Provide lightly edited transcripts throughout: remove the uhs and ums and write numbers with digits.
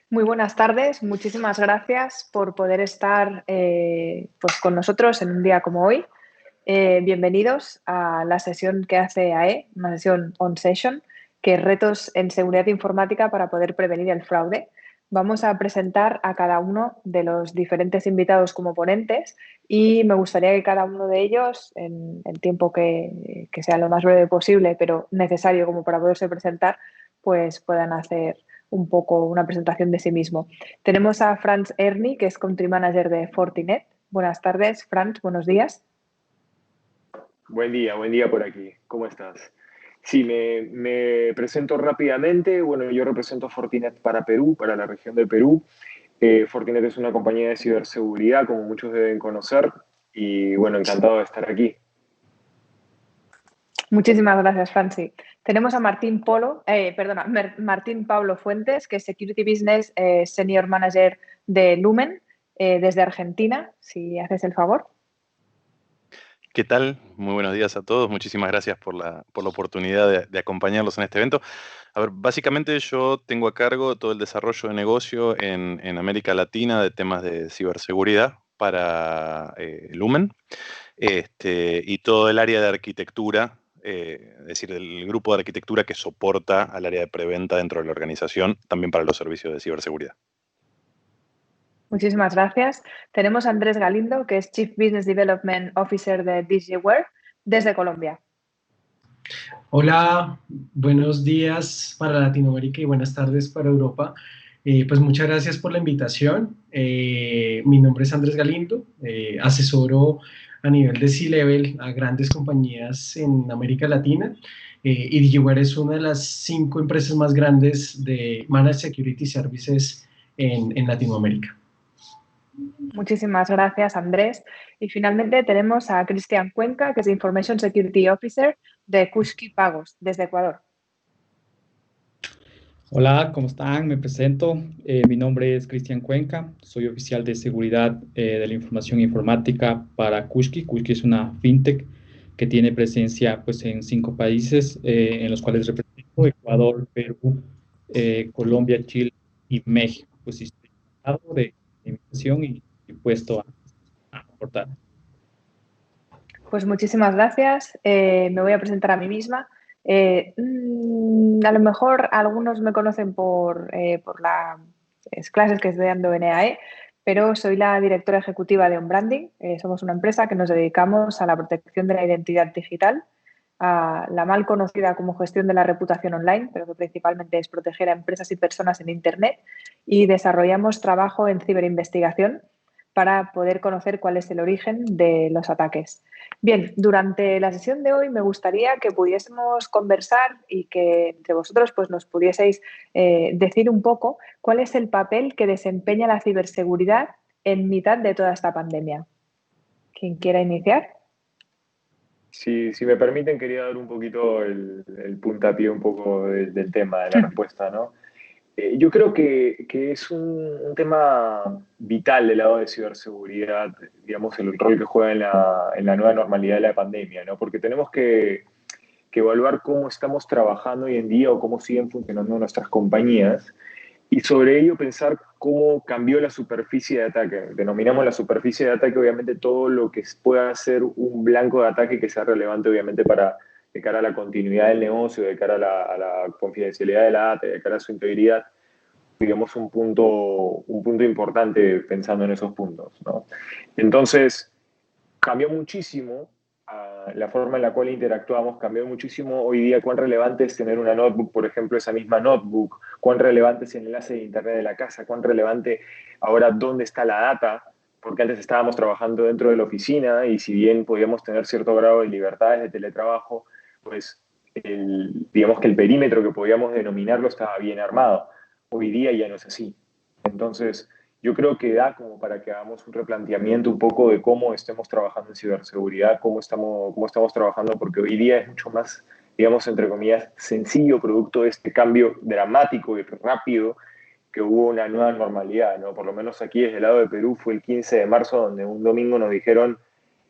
Muy buenas tardes, muchísimas gracias por poder estar pues con nosotros en un día como hoy. Bienvenidos a la sesión que hace AE, una sesión on session, que es retos en seguridad informática para poder prevenir el fraude. Vamos a presentar a cada uno de los diferentes invitados como ponentes y me gustaría que cada uno de ellos, en el tiempo que sea lo más breve posible, pero necesario como para poderse presentar, pues puedan hacer un poco una presentación de sí mismo. Tenemos a Franz Erni, que es Country Manager de Fortinet. Buenas tardes, Franz, buenos días. Buen día por aquí. ¿Cómo estás? Sí, me presento rápidamente. Bueno, yo represento Fortinet para Perú, para la región de Perú. Fortinet es una compañía de ciberseguridad, como muchos deben conocer, y bueno, encantado de estar aquí. Muchísimas gracias, Franci. Tenemos a Martín Pablo Fuentes, que es Security Business Senior Manager de Lumen, desde Argentina, si haces el favor. ¿Qué tal? Muy buenos días a todos. Muchísimas gracias por la oportunidad de acompañarlos en este evento. A ver, básicamente yo tengo a cargo todo el desarrollo de negocio en América Latina de temas de ciberseguridad para Lumen, y todo el área de arquitectura, es decir, el grupo de arquitectura que soporta al área de preventa dentro de la organización, también para los servicios de ciberseguridad. Muchísimas gracias. Tenemos a Andrés Galindo, que es Chief Business Development Officer de DigiWare, desde Colombia. Hola, buenos días para Latinoamérica y buenas tardes para Europa. Pues muchas gracias por la invitación. Mi nombre es Andrés Galindo, asesoro a nivel de C-Level a grandes compañías en América Latina, y DigiWare es una de las 5 empresas más grandes de Managed Security Services en Latinoamérica. Muchísimas gracias, Andrés. Y finalmente tenemos a Cristian Cuenca, que es Information Security Officer de Kushki Pagos, desde Ecuador. Hola, ¿cómo están? Me presento. Mi nombre es Cristian Cuenca, soy oficial de seguridad de la información informática para Kushki. Kushki es una fintech que tiene presencia pues, en 5 países, en los cuales represento: Ecuador, Perú, Colombia, Chile y México. Pues estoy encantado de la invitación y puesto a aportar. Pues muchísimas gracias. Me voy a presentar a mí misma. A lo mejor algunos me conocen por las clases que estoy dando en EAE, pero soy la directora ejecutiva de OnBranding. Somos una empresa que nos dedicamos a la protección de la identidad digital, a la mal conocida como gestión de la reputación online, pero que principalmente es proteger a empresas y personas en Internet, y desarrollamos trabajo en ciberinvestigación para poder conocer cuál es el origen de los ataques. Bien, durante la sesión de hoy me gustaría que pudiésemos conversar y que entre vosotros pues, nos pudieseis decir un poco cuál es el papel que desempeña la ciberseguridad en mitad de toda esta pandemia. ¿Quién quiera iniciar? Si me permiten, quería dar un poquito el puntapié un poco del tema, de la respuesta, ¿no? Yo creo que es un tema vital del lado de ciberseguridad, digamos, el rol que juega en la nueva normalidad de la pandemia, ¿no? Porque tenemos que evaluar cómo estamos trabajando hoy en día o cómo siguen funcionando nuestras compañías y sobre ello pensar cómo cambió la superficie de ataque. Denominamos la superficie de ataque obviamente todo lo que pueda ser un blanco de ataque que sea relevante obviamente para de cara a la continuidad del negocio, de cara a la confidencialidad de la data, de cara a su integridad, digamos un punto importante pensando en esos puntos, ¿no? Entonces, cambió muchísimo la forma en la cual interactuamos, cambió muchísimo hoy día. Cuán relevante es tener una notebook, por ejemplo, esa misma notebook, cuán relevante es el enlace de internet de la casa, cuán relevante ahora dónde está la data, porque antes estábamos trabajando dentro de la oficina y si bien podíamos tener cierto grado de libertades de teletrabajo, pues digamos que el perímetro que podíamos denominarlo estaba bien armado. Hoy día ya no es así. Entonces, yo creo que da como para que hagamos un replanteamiento un poco de cómo estemos trabajando en ciberseguridad, cómo estamos trabajando, porque hoy día es mucho más, digamos, entre comillas, sencillo, producto de este cambio dramático y rápido que hubo una nueva normalidad, ¿no? Por lo menos aquí desde el lado de Perú fue el 15 de marzo, donde un domingo nos dijeron,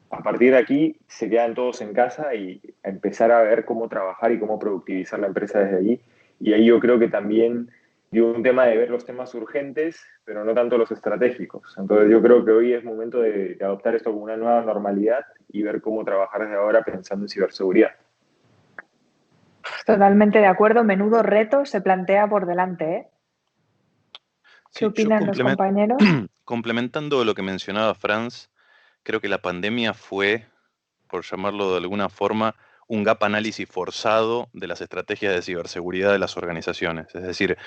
a partir de aquí se quedan todos en casa y a empezar a ver cómo trabajar y cómo productivizar la empresa desde allí. Y ahí yo creo que también y un tema de ver los temas urgentes, pero no tanto los estratégicos. Entonces yo creo que hoy es momento de adoptar esto como una nueva normalidad y ver cómo trabajar desde ahora pensando en ciberseguridad. Totalmente de acuerdo, menudo reto se plantea por delante, ¿eh? ¿Qué Sí, yo opinan los compañeros? complementando lo que mencionaba Franz, creo que la pandemia fue, por llamarlo de alguna forma, un gap análisis forzado de las estrategias de ciberseguridad de las organizaciones. Es decir,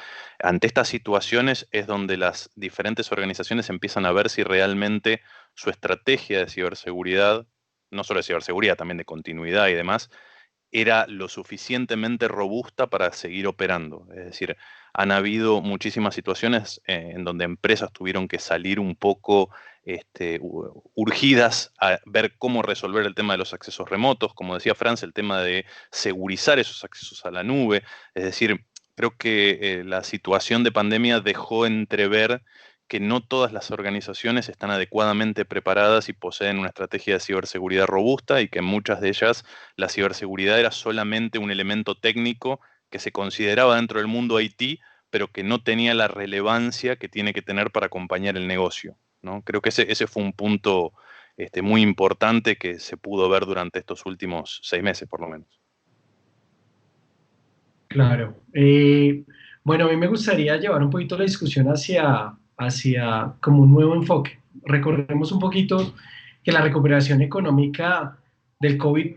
ante estas situaciones es donde las diferentes organizaciones empiezan a ver si realmente su estrategia de ciberseguridad, no solo de ciberseguridad, también de continuidad y demás, era lo suficientemente robusta para seguir operando. Es decir, han habido muchísimas situaciones en donde empresas tuvieron que salir un poco urgidas a ver cómo resolver el tema de los accesos remotos, como decía Franz, el tema de segurizar esos accesos a la nube. Es decir, creo que la situación de pandemia dejó entrever que no todas las organizaciones están adecuadamente preparadas y poseen una estrategia de ciberseguridad robusta y que en muchas de ellas la ciberseguridad era solamente un elemento técnico que se consideraba dentro del mundo IT, pero que no tenía la relevancia que tiene que tener para acompañar el negocio, ¿no? Creo que ese fue un punto muy importante que se pudo ver durante estos últimos 6 meses, por lo menos. Claro. Bueno, a mí me gustaría llevar un poquito la discusión hacia como un nuevo enfoque. Recordemos un poquito que la recuperación económica del COVID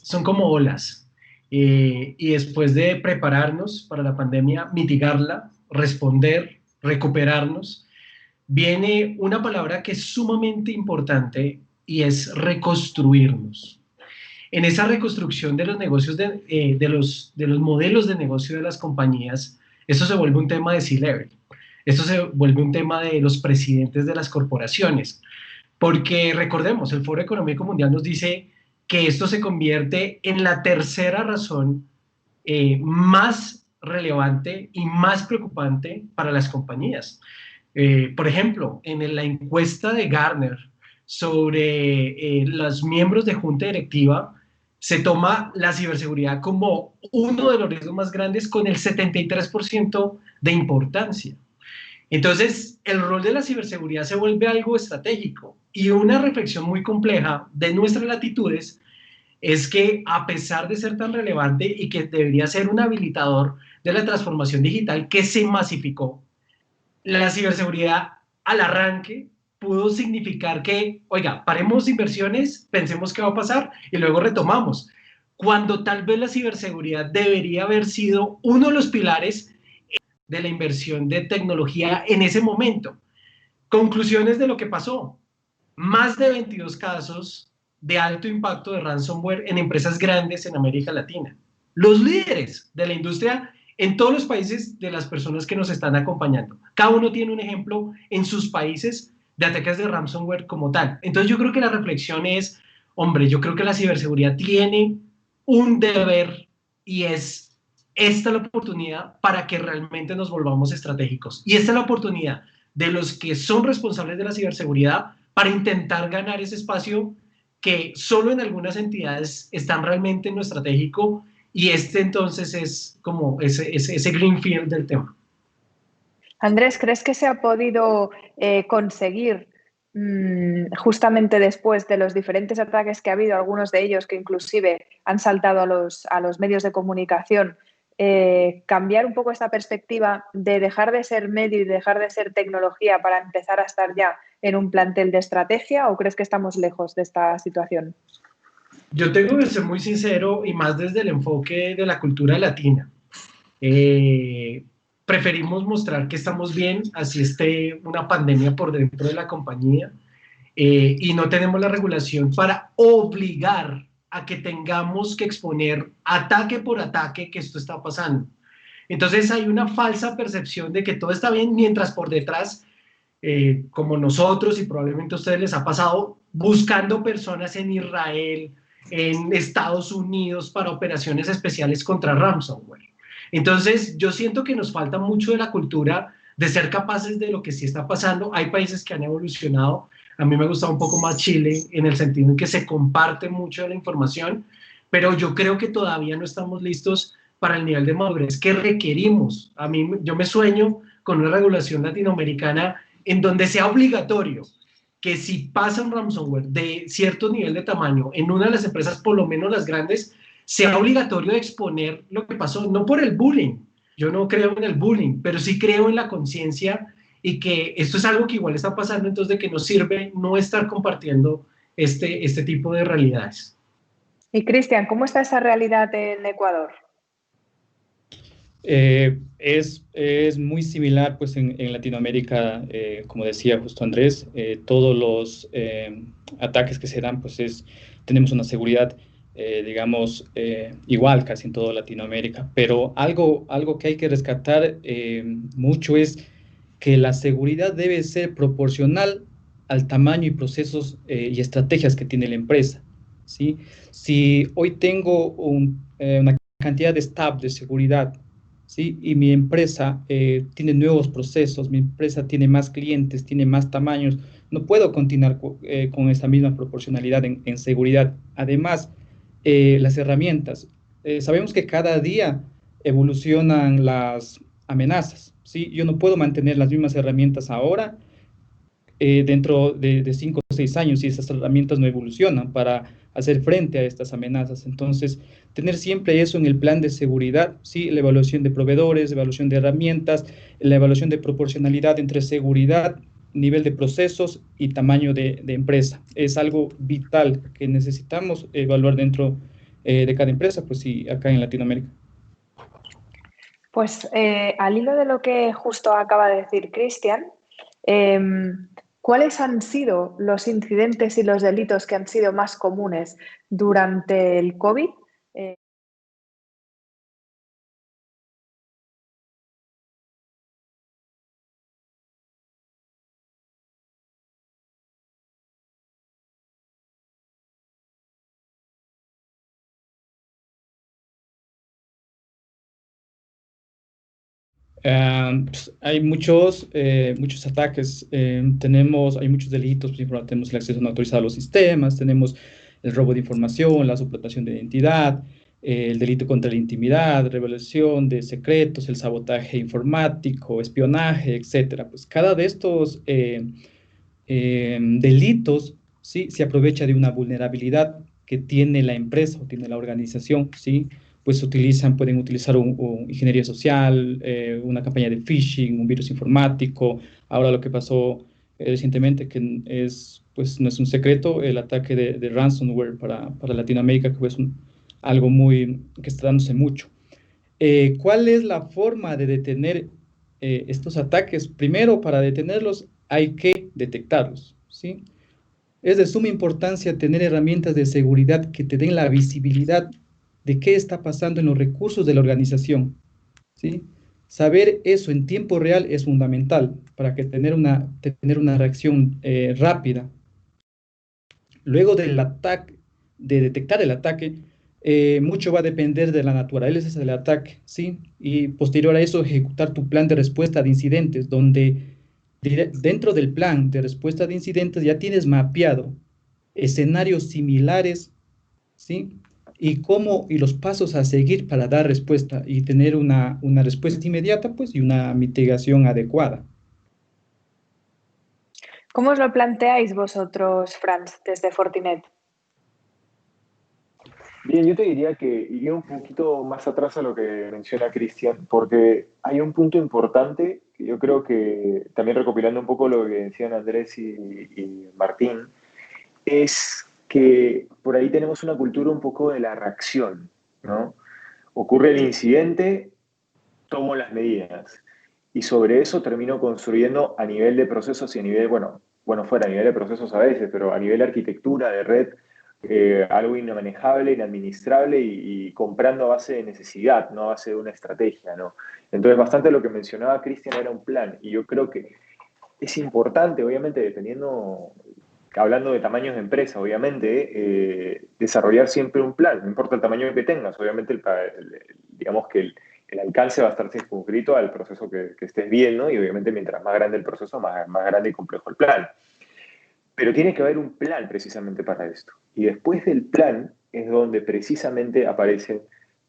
son como olas. Y después de prepararnos para la pandemia, mitigarla, responder, recuperarnos, viene una palabra que es sumamente importante y es reconstruirnos. En esa reconstrucción de los negocios, de los modelos de negocio de las compañías, esto se vuelve un tema de C-Level. Esto se vuelve un tema de los presidentes de las corporaciones. Porque recordemos, el Foro Económico Mundial nos dice que esto se convierte en la tercera razón más relevante y más preocupante para las compañías. Por ejemplo, en la encuesta de Gartner sobre los miembros de junta directiva, se toma la ciberseguridad como uno de los riesgos más grandes con el 73% de importancia. Entonces, el rol de la ciberseguridad se vuelve algo estratégico y una reflexión muy compleja de nuestras latitudes es que a pesar de ser tan relevante y que debería ser un habilitador de la transformación digital que se masificó, la ciberseguridad al arranque pudo significar que, oiga, paremos inversiones, pensemos qué va a pasar y luego retomamos. Cuando tal vez la ciberseguridad debería haber sido uno de los pilares de la inversión de tecnología en ese momento. Conclusiones de lo que pasó. Más de 22 casos de alto impacto de ransomware en empresas grandes en América Latina. Los líderes de la industria en todos los países de las personas que nos están acompañando. Cada uno tiene un ejemplo en sus países de ataques de ransomware como tal. Entonces yo creo que la reflexión es, hombre, yo creo que la ciberseguridad tiene un deber y es esta la oportunidad para que realmente nos volvamos estratégicos. Y esta es la oportunidad de los que son responsables de la ciberseguridad para intentar ganar ese espacio que solo en algunas entidades están realmente en lo estratégico y entonces es como ese greenfield del tema. Andrés, ¿crees que se ha podido conseguir justamente después de los diferentes ataques que ha habido, algunos de ellos que inclusive han saltado a los medios de comunicación, cambiar un poco esta perspectiva de dejar de ser medio y dejar de ser tecnología para empezar a estar ya en un plantel de estrategia, o crees que estamos lejos de esta situación? Yo tengo que ser muy sincero y más desde el enfoque de la cultura latina. Preferimos mostrar que estamos bien, así esté una pandemia por dentro de la compañía, y no tenemos la regulación para obligar a que tengamos que exponer ataque por ataque que esto está pasando. Entonces hay una falsa percepción de que todo está bien, mientras por detrás, como nosotros y probablemente a ustedes les ha pasado, buscando personas en Israel, en Estados Unidos para operaciones especiales contra ransomware. Entonces yo siento que nos falta mucho de la cultura de ser capaces de lo que sí está pasando. Hay países que han evolucionado. A mí me gusta un poco más Chile en el sentido en que se comparte mucho de la información, pero yo creo que todavía no estamos listos para el nivel de madurez que requerimos. Yo me sueño con una regulación latinoamericana en donde sea obligatorio que si pasa un ransomware de cierto nivel de tamaño en una de las empresas, por lo menos las grandes, sea obligatorio exponer lo que pasó, no por el bullying. Yo no creo en el bullying, pero sí creo en la conciencia y que esto es algo que igual está pasando, entonces de que nos sirve no estar compartiendo este tipo de realidades. Y Cristian, ¿cómo está esa realidad en Ecuador? Es muy similar pues en Latinoamérica, como decía justo Andrés, todos los ataques que se dan pues tenemos una seguridad digamos igual casi en toda Latinoamérica, pero algo que hay que rescatar mucho es que la seguridad debe ser proporcional al tamaño y procesos y estrategias que tiene la empresa, ¿sí? Si hoy tengo una cantidad de staff de seguridad, ¿sí? Y mi empresa tiene nuevos procesos, mi empresa tiene más clientes, tiene más tamaños, no puedo continuar con esa misma proporcionalidad en seguridad. Además, las herramientas. Sabemos que cada día evolucionan las amenazas, ¿sí? Yo no puedo mantener las mismas herramientas ahora dentro de 5 o 6 años si esas herramientas no evolucionan para hacer frente a estas amenazas. Entonces, tener siempre eso en el plan de seguridad, ¿sí? La evaluación de proveedores, evaluación de herramientas, la evaluación de proporcionalidad entre seguridad, nivel de procesos y tamaño de empresa. Es algo vital que necesitamos evaluar dentro de cada empresa, pues sí, acá en Latinoamérica. Pues al hilo de lo que justo acaba de decir Cristian, ¿cuáles han sido los incidentes y los delitos que han sido más comunes durante el COVID? Pues, hay muchos ataques, hay muchos delitos, por ejemplo, tenemos el acceso no autorizado a los sistemas, tenemos el robo de información, la suplantación de identidad, el delito contra la intimidad, revelación de secretos, el sabotaje informático, espionaje, etcétera. Pues cada de estos delitos, ¿sí? Se aprovecha de una vulnerabilidad que tiene la empresa o tiene la organización, ¿sí? Pues pueden utilizar ingeniería social, una campaña de phishing, un virus informático. Ahora lo que pasó recientemente, que pues no es un secreto, el ataque de ransomware para Latinoamérica, que es algo que está dándose mucho. ¿Cuál es la forma de detener estos ataques? Primero, para detenerlos hay que detectarlos, ¿sí? Es de suma importancia tener herramientas de seguridad que te den la visibilidad de qué está pasando en los recursos de la organización, ¿sí? Saber eso en tiempo real es fundamental para tener una reacción rápida. Luego de detectar el ataque, mucho va a depender de la naturaleza del ataque, ¿sí? Y posterior a eso, ejecutar tu plan de respuesta de incidentes, donde dentro del plan de respuesta de incidentes ya tienes mapeado escenarios similares, ¿sí? Y los pasos a seguir para dar respuesta y tener una respuesta inmediata, pues, y una mitigación adecuada. ¿Cómo os lo planteáis vosotros, Franz, desde Fortinet? Bien, yo te diría que iría un poquito más atrás a lo que menciona Cristian, porque hay un punto importante que yo creo que, también recopilando un poco lo que decían Andrés y Martín, es que por ahí tenemos una cultura un poco de la reacción, ¿no? Ocurre el incidente, tomo las medidas. Y sobre eso termino construyendo a nivel de procesos y a nivel, fuera a nivel de procesos a veces, pero a nivel de arquitectura, de red, algo inmanejable, inadministrable y comprando a base de necesidad, no a base de una estrategia, ¿no? Entonces, bastante lo que mencionaba Cristian era un plan. Y yo creo que es importante, obviamente, hablando de tamaños de empresa, obviamente, desarrollar siempre un plan, no importa el tamaño que tengas, obviamente, digamos que el alcance va a estar circunscrito al proceso que estés viendo y obviamente mientras más grande el proceso, más grande y complejo el plan. Pero tiene que haber un plan precisamente para esto. Y después del plan es donde precisamente aparecen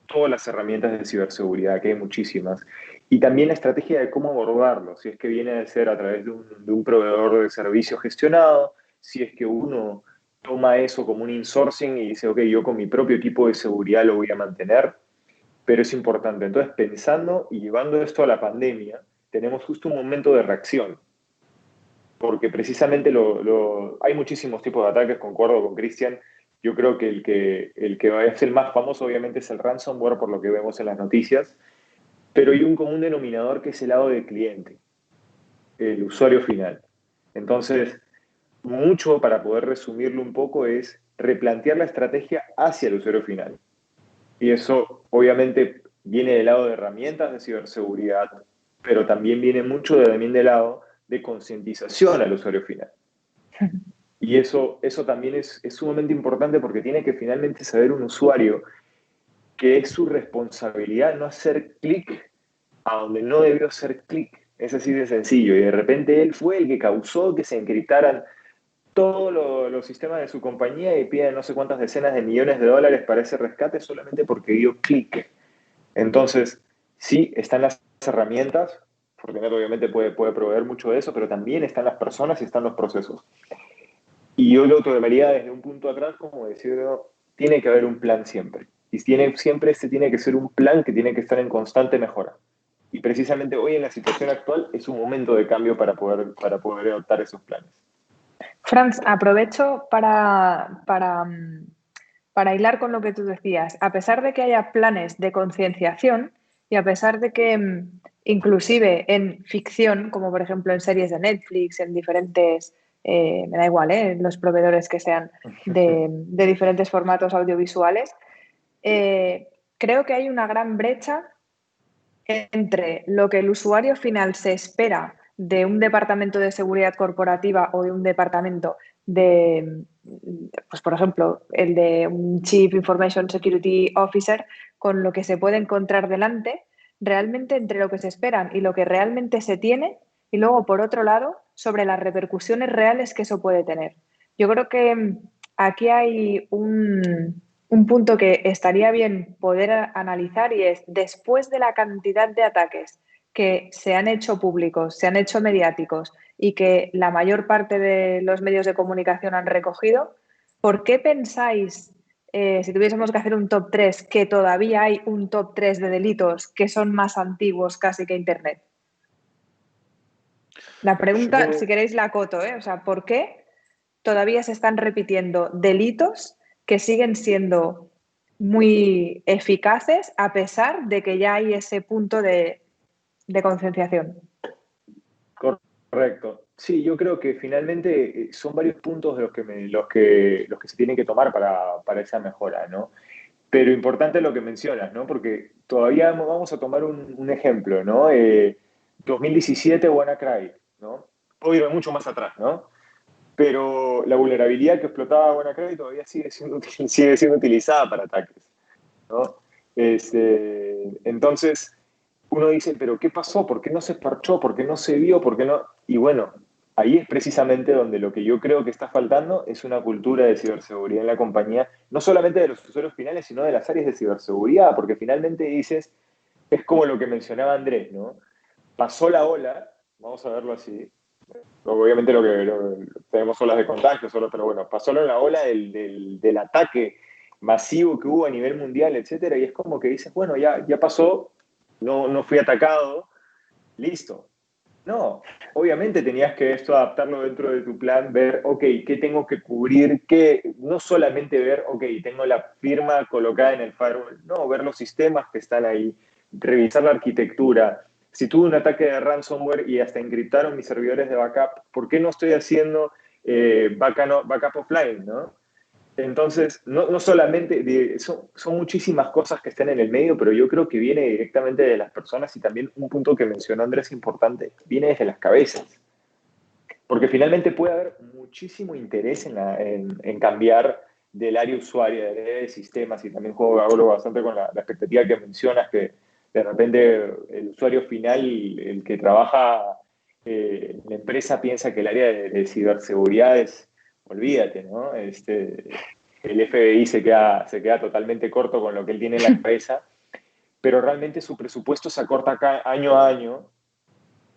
todas las herramientas de ciberseguridad, que hay muchísimas, y también la estrategia de cómo abordarlo, si es que viene a ser a través de un proveedor de servicio gestionado, si es que uno toma eso como un insourcing y dice, ok, yo con mi propio equipo de seguridad lo voy a mantener, pero es importante. Entonces, pensando y llevando esto a la pandemia, tenemos justo un momento de reacción, porque precisamente hay muchísimos tipos de ataques, concuerdo con Cristian. Yo creo que el que es el más famoso obviamente es el ransomware, por lo que vemos en las noticias, pero hay un común denominador que es el lado del cliente, el usuario final. Entonces, mucho para poder resumirlo un poco es replantear la estrategia hacia el usuario final. Y eso obviamente viene del lado de herramientas de ciberseguridad, pero también viene mucho también del lado de concientización al usuario final. Y eso también es sumamente importante porque tiene que finalmente saber un usuario que es su responsabilidad no hacer clic a donde no debió hacer clic. Es así de sencillo. Y de repente él fue el que causó que se encriptaran todos los sistemas de su compañía y pide no sé cuántas decenas de millones de dólares para ese rescate solamente porque dio clic. Entonces, sí, están las herramientas, Fortinet obviamente puede proveer mucho de eso, pero también están las personas y están los procesos. Y yo lo tomaría desde un punto atrás, como decir, tiene que haber un plan siempre. Y siempre tiene que ser un plan que tiene que estar en constante mejora. Y precisamente hoy en la situación actual es un momento de cambio para poder adoptar esos planes. Franz, aprovecho para hilar con lo que tú decías. A pesar de que haya planes de concienciación y a pesar de que inclusive en ficción, como por ejemplo en series de Netflix, en diferentes, me da igual, los proveedores que sean de diferentes formatos audiovisuales, creo que hay una gran brecha entre lo que el usuario final se espera de un departamento de seguridad corporativa o de un departamento de, pues por ejemplo, el de un Chief Information Security Officer, con lo que se puede encontrar delante, realmente entre lo que se esperan y lo que realmente se tiene, y luego, por otro lado, sobre las repercusiones reales que eso puede tener. Yo creo que aquí hay un punto que estaría bien poder analizar y es, después de la cantidad de ataques que se han hecho públicos, se han hecho mediáticos y que la mayor parte de los medios de comunicación han recogido, ¿por qué pensáis, si tuviésemos que hacer un top 3, que todavía hay un top 3 de delitos que son más antiguos casi que Internet? La pregunta, si queréis, la acoto, O sea, ¿por qué todavía se están repitiendo delitos que siguen siendo muy eficaces a pesar de que ya hay ese punto de concienciación? Correcto. Sí, yo creo que finalmente son varios puntos de los que se tienen que tomar para esa mejora, ¿no? Pero importante lo que mencionas, ¿no? Porque todavía vamos a tomar un ejemplo, ¿no? 2017 WannaCry, ¿no? Puedo irme mucho más atrás, ¿no? Pero la vulnerabilidad que explotaba WannaCry todavía sigue siendo utilizada para ataques, ¿no? Entonces, uno dice, pero ¿qué pasó? ¿Por qué no se parchó? ¿Por qué no se vio? ¿Por qué no? Y bueno, ahí es precisamente donde lo que yo creo que está faltando es una cultura de ciberseguridad en la compañía, no solamente de los usuarios finales, sino de las áreas de ciberseguridad, porque finalmente dices, es como lo que mencionaba Andrés, ¿no? Pasó la ola, vamos a verlo así, obviamente tenemos olas de contagio solo, pero bueno, pasó la ola del ataque masivo que hubo a nivel mundial, etcétera, y es como que dices, bueno, ya pasó, no fui atacado, listo. No, obviamente tenías que esto adaptarlo dentro de tu plan, ver, ok, ¿qué tengo que cubrir? No solamente ver, ok, tengo la firma colocada en el firewall, no, ver los sistemas que están ahí, revisar la arquitectura. Si tuve un ataque de ransomware y hasta encriptaron mis servidores de backup, ¿por qué no estoy haciendo backup offline, no? Entonces, no solamente, son muchísimas cosas que están en el medio, pero yo creo que viene directamente de las personas y también un punto que mencionó Andrés importante, viene desde las cabezas. Porque finalmente puede haber muchísimo interés en cambiar del área usuaria, del área de sistemas, y también hablo bastante con la expectativa que mencionas, que de repente el usuario final, el que trabaja en la empresa, piensa que el área de ciberseguridad es, olvídate, ¿no? El FBI se queda totalmente corto con lo que él tiene en la cabeza. pero realmente su presupuesto se acorta año a año.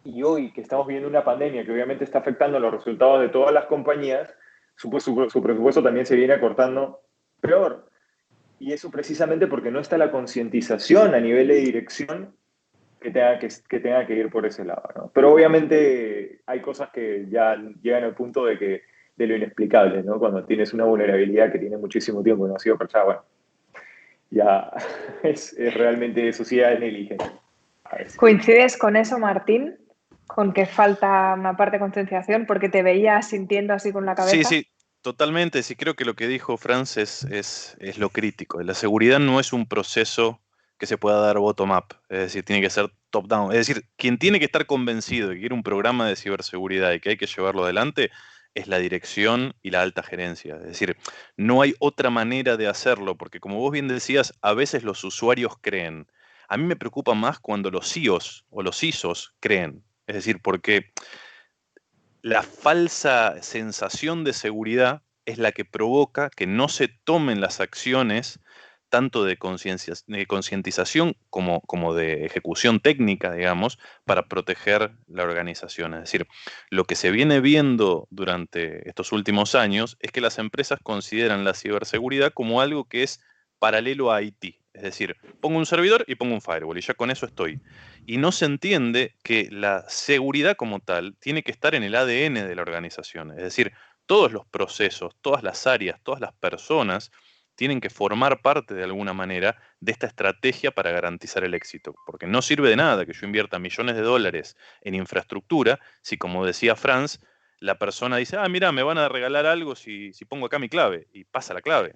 Y hoy que estamos viviendo una pandemia que obviamente está afectando los resultados de todas las compañías, su presupuesto también se viene acortando peor. Y eso precisamente porque no está la concientización a nivel de dirección que tenga que ir por ese lado, ¿no? Pero obviamente hay cosas que ya llegan al punto de lo inexplicable, ¿no? Cuando tienes una vulnerabilidad que tiene muchísimo tiempo y no ha sido parchada, bueno, ya es realmente eso sí es negligente. ¿Coincides con eso, Martín? ¿Con que falta una parte de concienciación? Porque te veías sintiendo así con la cabeza. Sí, totalmente. Sí, creo que lo que dijo Franz es lo crítico. La seguridad no es un proceso que se pueda dar bottom-up, es decir, tiene que ser top-down. Es decir, quien tiene que estar convencido de que quiere un programa de ciberseguridad y que hay que llevarlo adelante es la dirección y la alta gerencia. Es decir, no hay otra manera de hacerlo, porque como vos bien decías, a veces los usuarios creen. A mí me preocupa más cuando los CIOs o los CISOs creen. Es decir, porque la falsa sensación de seguridad es la que provoca que no se tomen las acciones tanto de concientización como de ejecución técnica, digamos, para proteger la organización. Es decir, lo que se viene viendo durante estos últimos años es que las empresas consideran la ciberseguridad como algo que es paralelo a IT. Es decir, pongo un servidor y pongo un firewall y ya con eso estoy. Y no se entiende que la seguridad como tal tiene que estar en el ADN de la organización. Es decir, todos los procesos, todas las áreas, todas las personas tienen que formar parte de alguna manera de esta estrategia para garantizar el éxito. Porque no sirve de nada que yo invierta millones de dólares en infraestructura si, como decía Franz, la persona dice, mira, me van a regalar algo si pongo acá mi clave, y pasa la clave.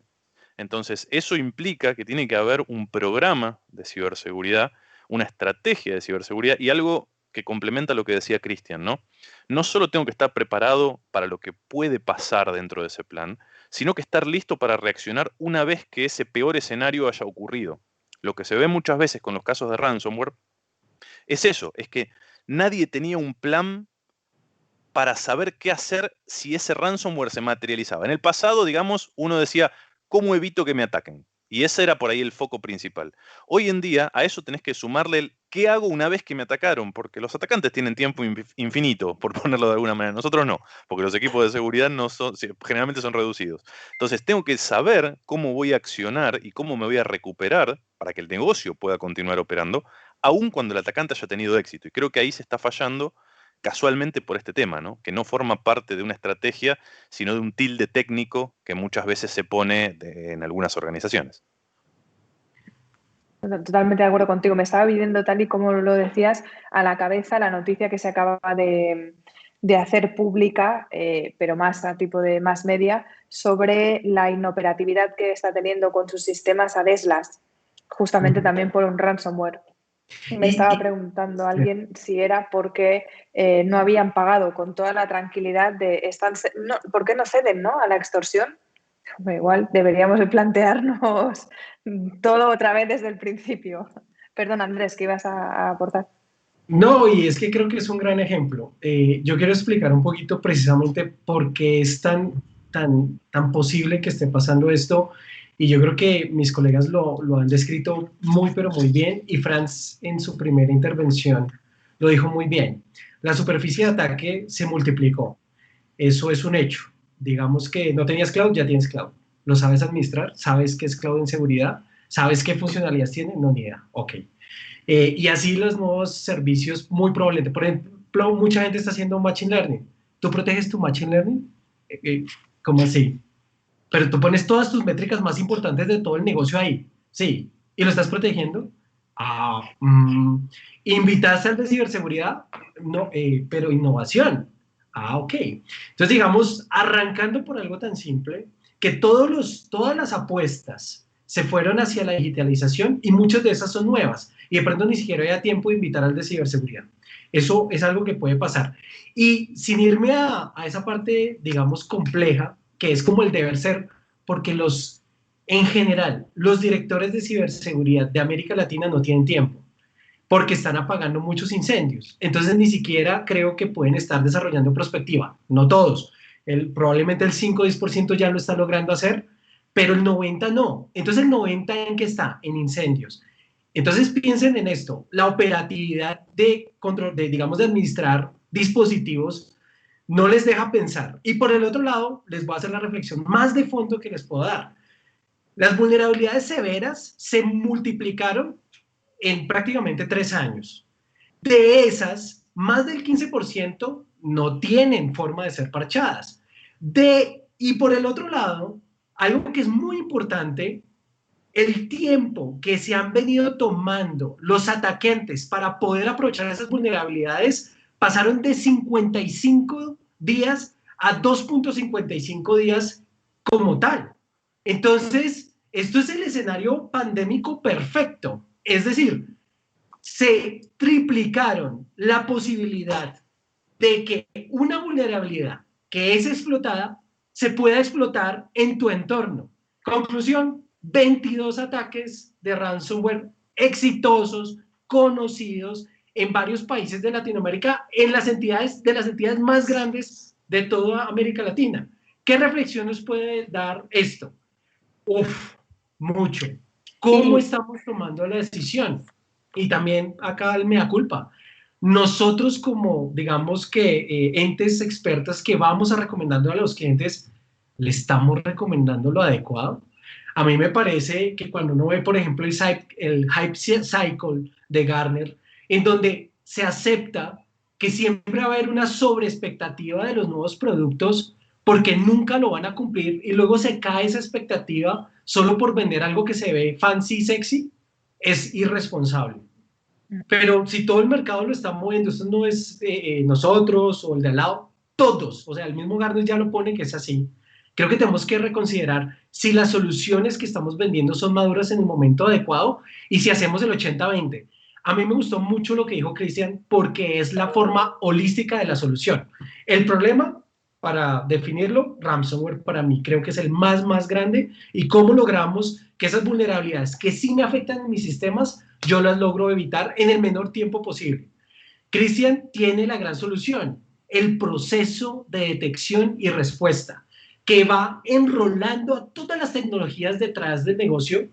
Entonces, eso implica que tiene que haber un programa de ciberseguridad, una estrategia de ciberseguridad y algo que complementa lo que decía Cristian, ¿no? No solo tengo que estar preparado para lo que puede pasar dentro de ese plan, sino que estar listo para reaccionar una vez que ese peor escenario haya ocurrido. Lo que se ve muchas veces con los casos de ransomware es eso, es que nadie tenía un plan para saber qué hacer si ese ransomware se materializaba. En el pasado, digamos, uno decía, ¿cómo evito que me ataquen? Y ese era por ahí el foco principal. Hoy en día a eso tenés que sumarle el ¿qué hago una vez que me atacaron? Porque los atacantes tienen tiempo infinito, por ponerlo de alguna manera. Nosotros no, porque los equipos de seguridad no son, generalmente son reducidos. Entonces tengo que saber cómo voy a accionar y cómo me voy a recuperar para que el negocio pueda continuar operando, aun cuando el atacante haya tenido éxito. Y creo que ahí se está fallando casualmente por este tema, ¿no? Que no forma parte de una estrategia, sino de un tilde técnico que muchas veces se pone en algunas organizaciones. Totalmente de acuerdo contigo. Me estaba viviendo, tal y como lo decías, a la cabeza la noticia que se acaba de hacer pública, pero más a tipo de mass media, sobre la inoperatividad que está teniendo con sus sistemas Adeslas, justamente también por un ransomware. Me estaba preguntando alguien si era porque no habían pagado con toda la tranquilidad de ¿por qué no ceden, ¿no?, a la extorsión? Igual deberíamos de plantearnos todo otra vez desde el principio. Perdón, Andrés, ¿qué ibas a aportar? No, y es que creo que es un gran ejemplo. Yo quiero explicar un poquito precisamente por qué es tan posible que esté pasando esto. Y yo creo que mis colegas lo han descrito muy, pero muy bien. Y Franz, en su primera intervención, lo dijo muy bien. La superficie de ataque se multiplicó. Eso es un hecho. Digamos que no tenías cloud, ya tienes cloud. ¿Lo sabes administrar? ¿Sabes qué es cloud en seguridad? ¿Sabes qué funcionalidades tiene? No, ni idea. Ok. Y así los nuevos servicios, muy probablemente. Por ejemplo, mucha gente está haciendo machine learning. ¿Tú proteges tu machine learning? ¿Cómo así? Pero tú pones todas tus métricas más importantes de todo el negocio ahí. Sí. ¿Y lo estás protegiendo? ¿Invitaste al de ciberseguridad? No, pero innovación. Ok. Entonces, digamos, arrancando por algo tan simple, que todas las apuestas se fueron hacia la digitalización y muchas de esas son nuevas. Y de pronto ni siquiera había tiempo de invitar al de ciberseguridad. Eso es algo que puede pasar. Y sin irme a esa parte, digamos, compleja, que es como el deber ser, porque en general, los directores de ciberseguridad de América Latina no tienen tiempo, porque están apagando muchos incendios. Entonces, ni siquiera creo que pueden estar desarrollando prospectiva. No todos. Probablemente el 5 o 10% ya lo está logrando hacer, pero el 90% no. Entonces, el 90% ¿en qué está? En incendios. Entonces piensen en esto, la operatividad de control, digamos, de administrar dispositivos no les deja pensar. Y por el otro lado, les voy a hacer la reflexión más de fondo que les puedo dar. Las vulnerabilidades severas se multiplicaron en prácticamente 3 años. De esas, más del 15% no tienen forma de ser parchadas. Y por el otro lado, algo que es muy importante, el tiempo que se han venido tomando los atacantes para poder aprovechar esas vulnerabilidades pasaron de 55 días a 2.55 días como tal. Entonces, esto es el escenario pandémico perfecto. Es decir, se triplicaron la posibilidad de que una vulnerabilidad que es explotada se pueda explotar en tu entorno. Conclusión, 22 ataques de ransomware exitosos, conocidos en varios países de Latinoamérica, en las entidades más grandes de toda América Latina. ¿Qué reflexión nos puede dar esto? Uf, mucho. ¿Cómo estamos tomando la decisión? Y también acá el mea culpa. Nosotros como, digamos que entes expertas que vamos a recomendando a los clientes, ¿le estamos recomendando lo adecuado? A mí me parece que cuando uno ve, por ejemplo, el Hype Cycle de Gartner, en donde se acepta que siempre va a haber una sobreexpectativa de los nuevos productos porque nunca lo van a cumplir y luego se cae esa expectativa solo por vender algo que se ve fancy y sexy, es irresponsable. Pero si todo el mercado lo está moviendo, esto no es nosotros o el de al lado, todos, o sea, el mismo Gartner ya lo pone que es así. Creo que tenemos que reconsiderar si las soluciones que estamos vendiendo son maduras en el momento adecuado y si hacemos el 80-20. A mí me gustó mucho lo que dijo Cristian porque es la forma holística de la solución. El problema, para definirlo, ransomware para mí creo que es el más grande y cómo logramos que esas vulnerabilidades que sí me afectan en mis sistemas, yo las logro evitar en el menor tiempo posible. Cristian tiene la gran solución, el proceso de detección y respuesta, que va enrolando a todas las tecnologías detrás del negocio,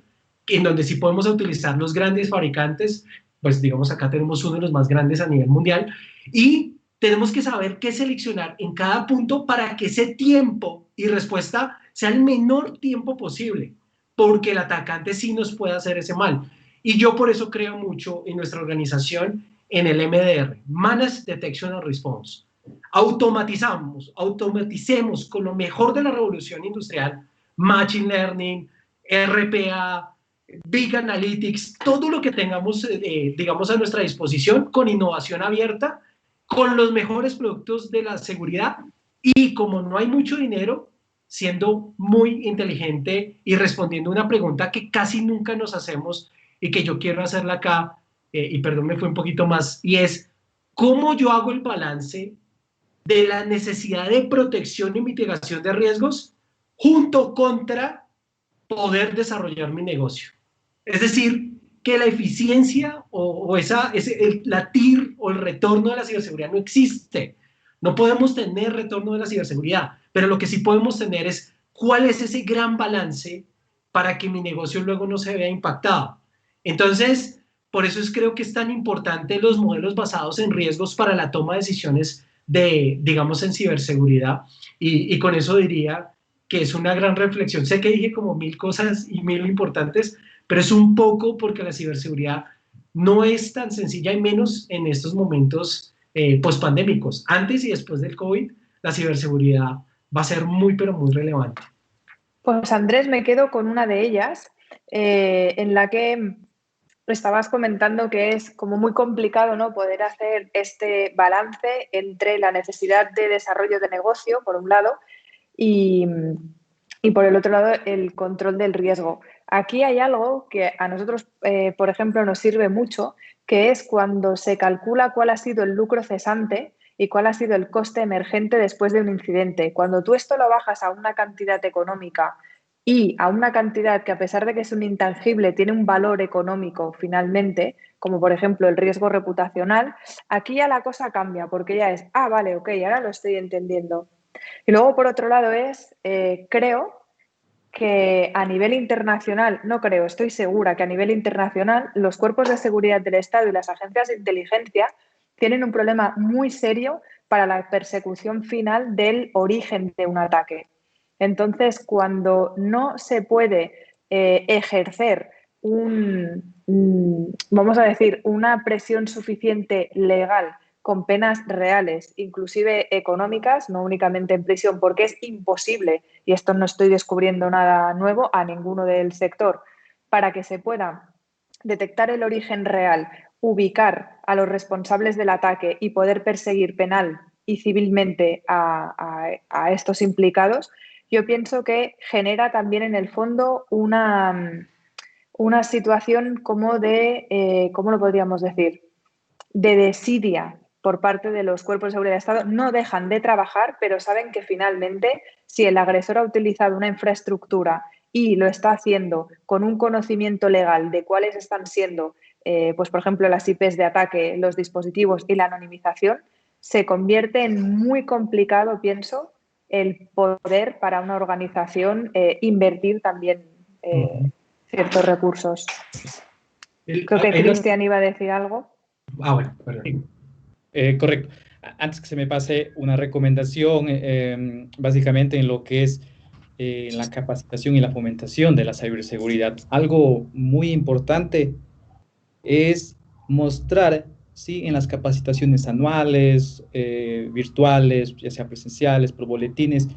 en donde sí podemos utilizar los grandes fabricantes, pues digamos acá tenemos uno de los más grandes a nivel mundial, y tenemos que saber qué seleccionar en cada punto para que ese tiempo y respuesta sea el menor tiempo posible, porque el atacante sí nos puede hacer ese mal. Y yo por eso creo mucho en nuestra organización en el MDR, Managed Detection and Response. Automaticemos con lo mejor de la revolución industrial, Machine Learning, RPA, Big Analytics, todo lo que tengamos, digamos, a nuestra disposición con innovación abierta, con los mejores productos de la seguridad y como no hay mucho dinero, siendo muy inteligente y respondiendo una pregunta que casi nunca nos hacemos y que yo quiero hacerla acá, y perdón, me fue un poquito más, y es, ¿cómo yo hago el balance de la necesidad de protección y mitigación de riesgos junto contra poder desarrollar mi negocio? Es decir, que la eficiencia la TIR o el retorno de la ciberseguridad no existe. No podemos tener retorno de la ciberseguridad, pero lo que sí podemos tener es cuál es ese gran balance para que mi negocio luego no se vea impactado. Entonces, por eso creo que es tan importante los modelos basados en riesgos para la toma de decisiones digamos, en ciberseguridad. Y con eso diría que es una gran reflexión. Sé que dije como 1000 cosas y 1000 importantes, pero es un poco porque la ciberseguridad no es tan sencilla y menos en estos momentos pospandémicos. Antes y después del COVID, la ciberseguridad va a ser muy, pero muy relevante. Pues Andrés, me quedo con una de ellas, en la que estabas comentando que es como muy complicado, ¿no?, poder hacer este balance entre la necesidad de desarrollo de negocio, por un lado, y por el otro lado, el control del riesgo. Aquí hay algo que a nosotros, por ejemplo, nos sirve mucho, que es cuando se calcula cuál ha sido el lucro cesante y cuál ha sido el coste emergente después de un incidente. Cuando tú esto lo bajas a una cantidad económica y a una cantidad que, a pesar de que es un intangible, tiene un valor económico finalmente, como por ejemplo el riesgo reputacional, aquí ya la cosa cambia, porque ya es, vale, ok, ahora lo estoy entendiendo. Y luego, por otro lado, creo que a nivel internacional, no creo, estoy segura que a nivel internacional los cuerpos de seguridad del Estado y las agencias de inteligencia tienen un problema muy serio para la persecución final del origen de un ataque. Entonces, cuando no se puede ejercer vamos a decir, una presión suficiente legal con penas reales, inclusive económicas, no únicamente en prisión, porque es imposible, y esto no estoy descubriendo nada nuevo a ninguno del sector, para que se pueda detectar el origen real, ubicar a los responsables del ataque y poder perseguir penal y civilmente a estos implicados, yo pienso que genera también en el fondo una situación como de, ¿cómo lo podríamos decir? De desidia por parte de los cuerpos de seguridad de Estado. No dejan de trabajar, pero saben que finalmente, si el agresor ha utilizado una infraestructura y lo está haciendo con un conocimiento legal de cuáles están siendo, pues por ejemplo, las IPs de ataque, los dispositivos y la anonimización, se convierte en muy complicado, pienso, el poder para una organización invertir también ciertos recursos. Creo que Cristian iba a decir algo. Bueno, perdón. Correcto. Antes que se me pase una recomendación, básicamente en lo que es la capacitación y la fomentación de la ciberseguridad. Algo muy importante es mostrar, ¿sí?, en las capacitaciones anuales, virtuales, ya sea presenciales, por boletines,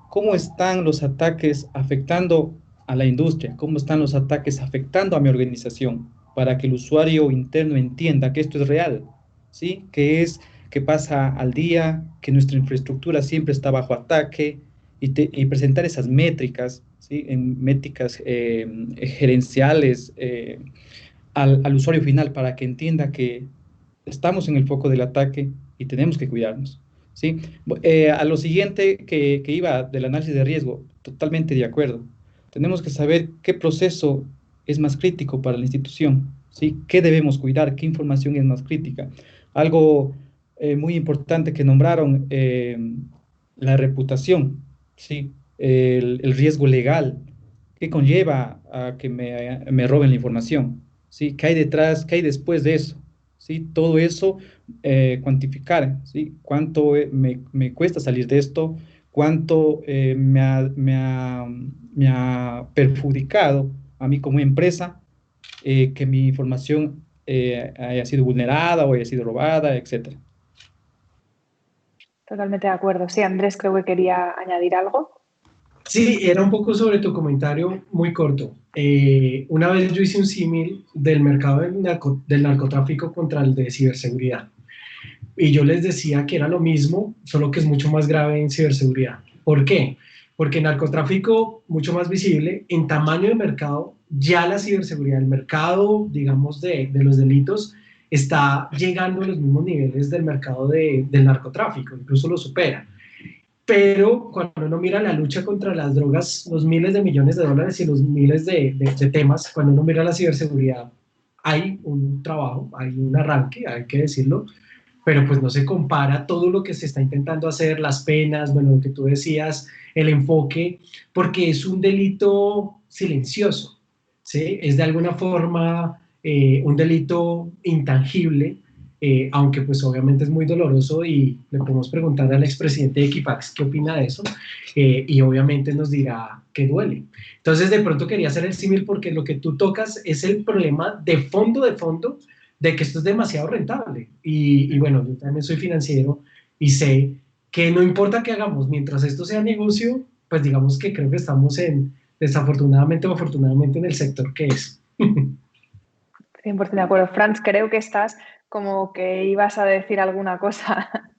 cómo están los ataques afectando a la industria, cómo están los ataques afectando a mi organización, para que el usuario interno entienda que esto es real, ¿sí?, que pasa al día, que nuestra infraestructura siempre está bajo ataque, y presentar esas métricas, ¿sí?, en métricas gerenciales, al usuario final, para que entienda que estamos en el foco del ataque y tenemos que cuidarnos, ¿sí? A lo siguiente que iba del análisis de riesgo, totalmente de acuerdo. Tenemos que saber qué proceso es más crítico para la institución, ¿sí? ¿Qué debemos cuidar? ¿Qué información es más crítica? Algo muy importante que nombraron, la reputación, ¿sí? El riesgo legal que conlleva a que me roben la información, ¿sí? ¿Qué hay detrás? ¿Qué hay después de eso? ¿Sí? Todo eso, cuantificar, ¿sí? ¿Cuánto me cuesta salir de esto? ¿Cuánto me ha perjudicado a mí como empresa que mi información haya sido vulnerada o haya sido robada, etcétera? Totalmente de acuerdo. Sí, Andrés, creo que quería añadir algo. Sí, era un poco sobre tu comentario muy corto. Una vez yo hice un símil del mercado del narcotráfico contra el de ciberseguridad. Y yo les decía que era lo mismo, solo que es mucho más grave en ciberseguridad. ¿Por qué? Porque narcotráfico mucho más visible, en tamaño de mercado, ya la ciberseguridad, el mercado, digamos, de los delitos, está llegando a los mismos niveles del mercado del narcotráfico, incluso lo supera. Pero cuando uno mira la lucha contra las drogas, los miles de millones de dólares y los miles de temas, cuando uno mira la ciberseguridad, hay un trabajo, hay un arranque, hay que decirlo, pero pues no se compara todo lo que se está intentando hacer, las penas, bueno, lo que tú decías, el enfoque, porque es un delito silencioso, ¿sí? Es de alguna forma un delito intangible, aunque pues obviamente es muy doloroso y le podemos preguntar al expresidente de Equifax qué opina de eso, y obviamente nos dirá que duele. Entonces de pronto quería hacer el símil porque lo que tú tocas es el problema de fondo, de que esto es demasiado rentable. Y bueno, yo también soy financiero y sé que no importa qué hagamos, mientras esto sea negocio, pues digamos que creo que estamos desafortunadamente o afortunadamente en el sector que es. 100% de acuerdo. Franz, creo que estás como que ibas a decir alguna cosa.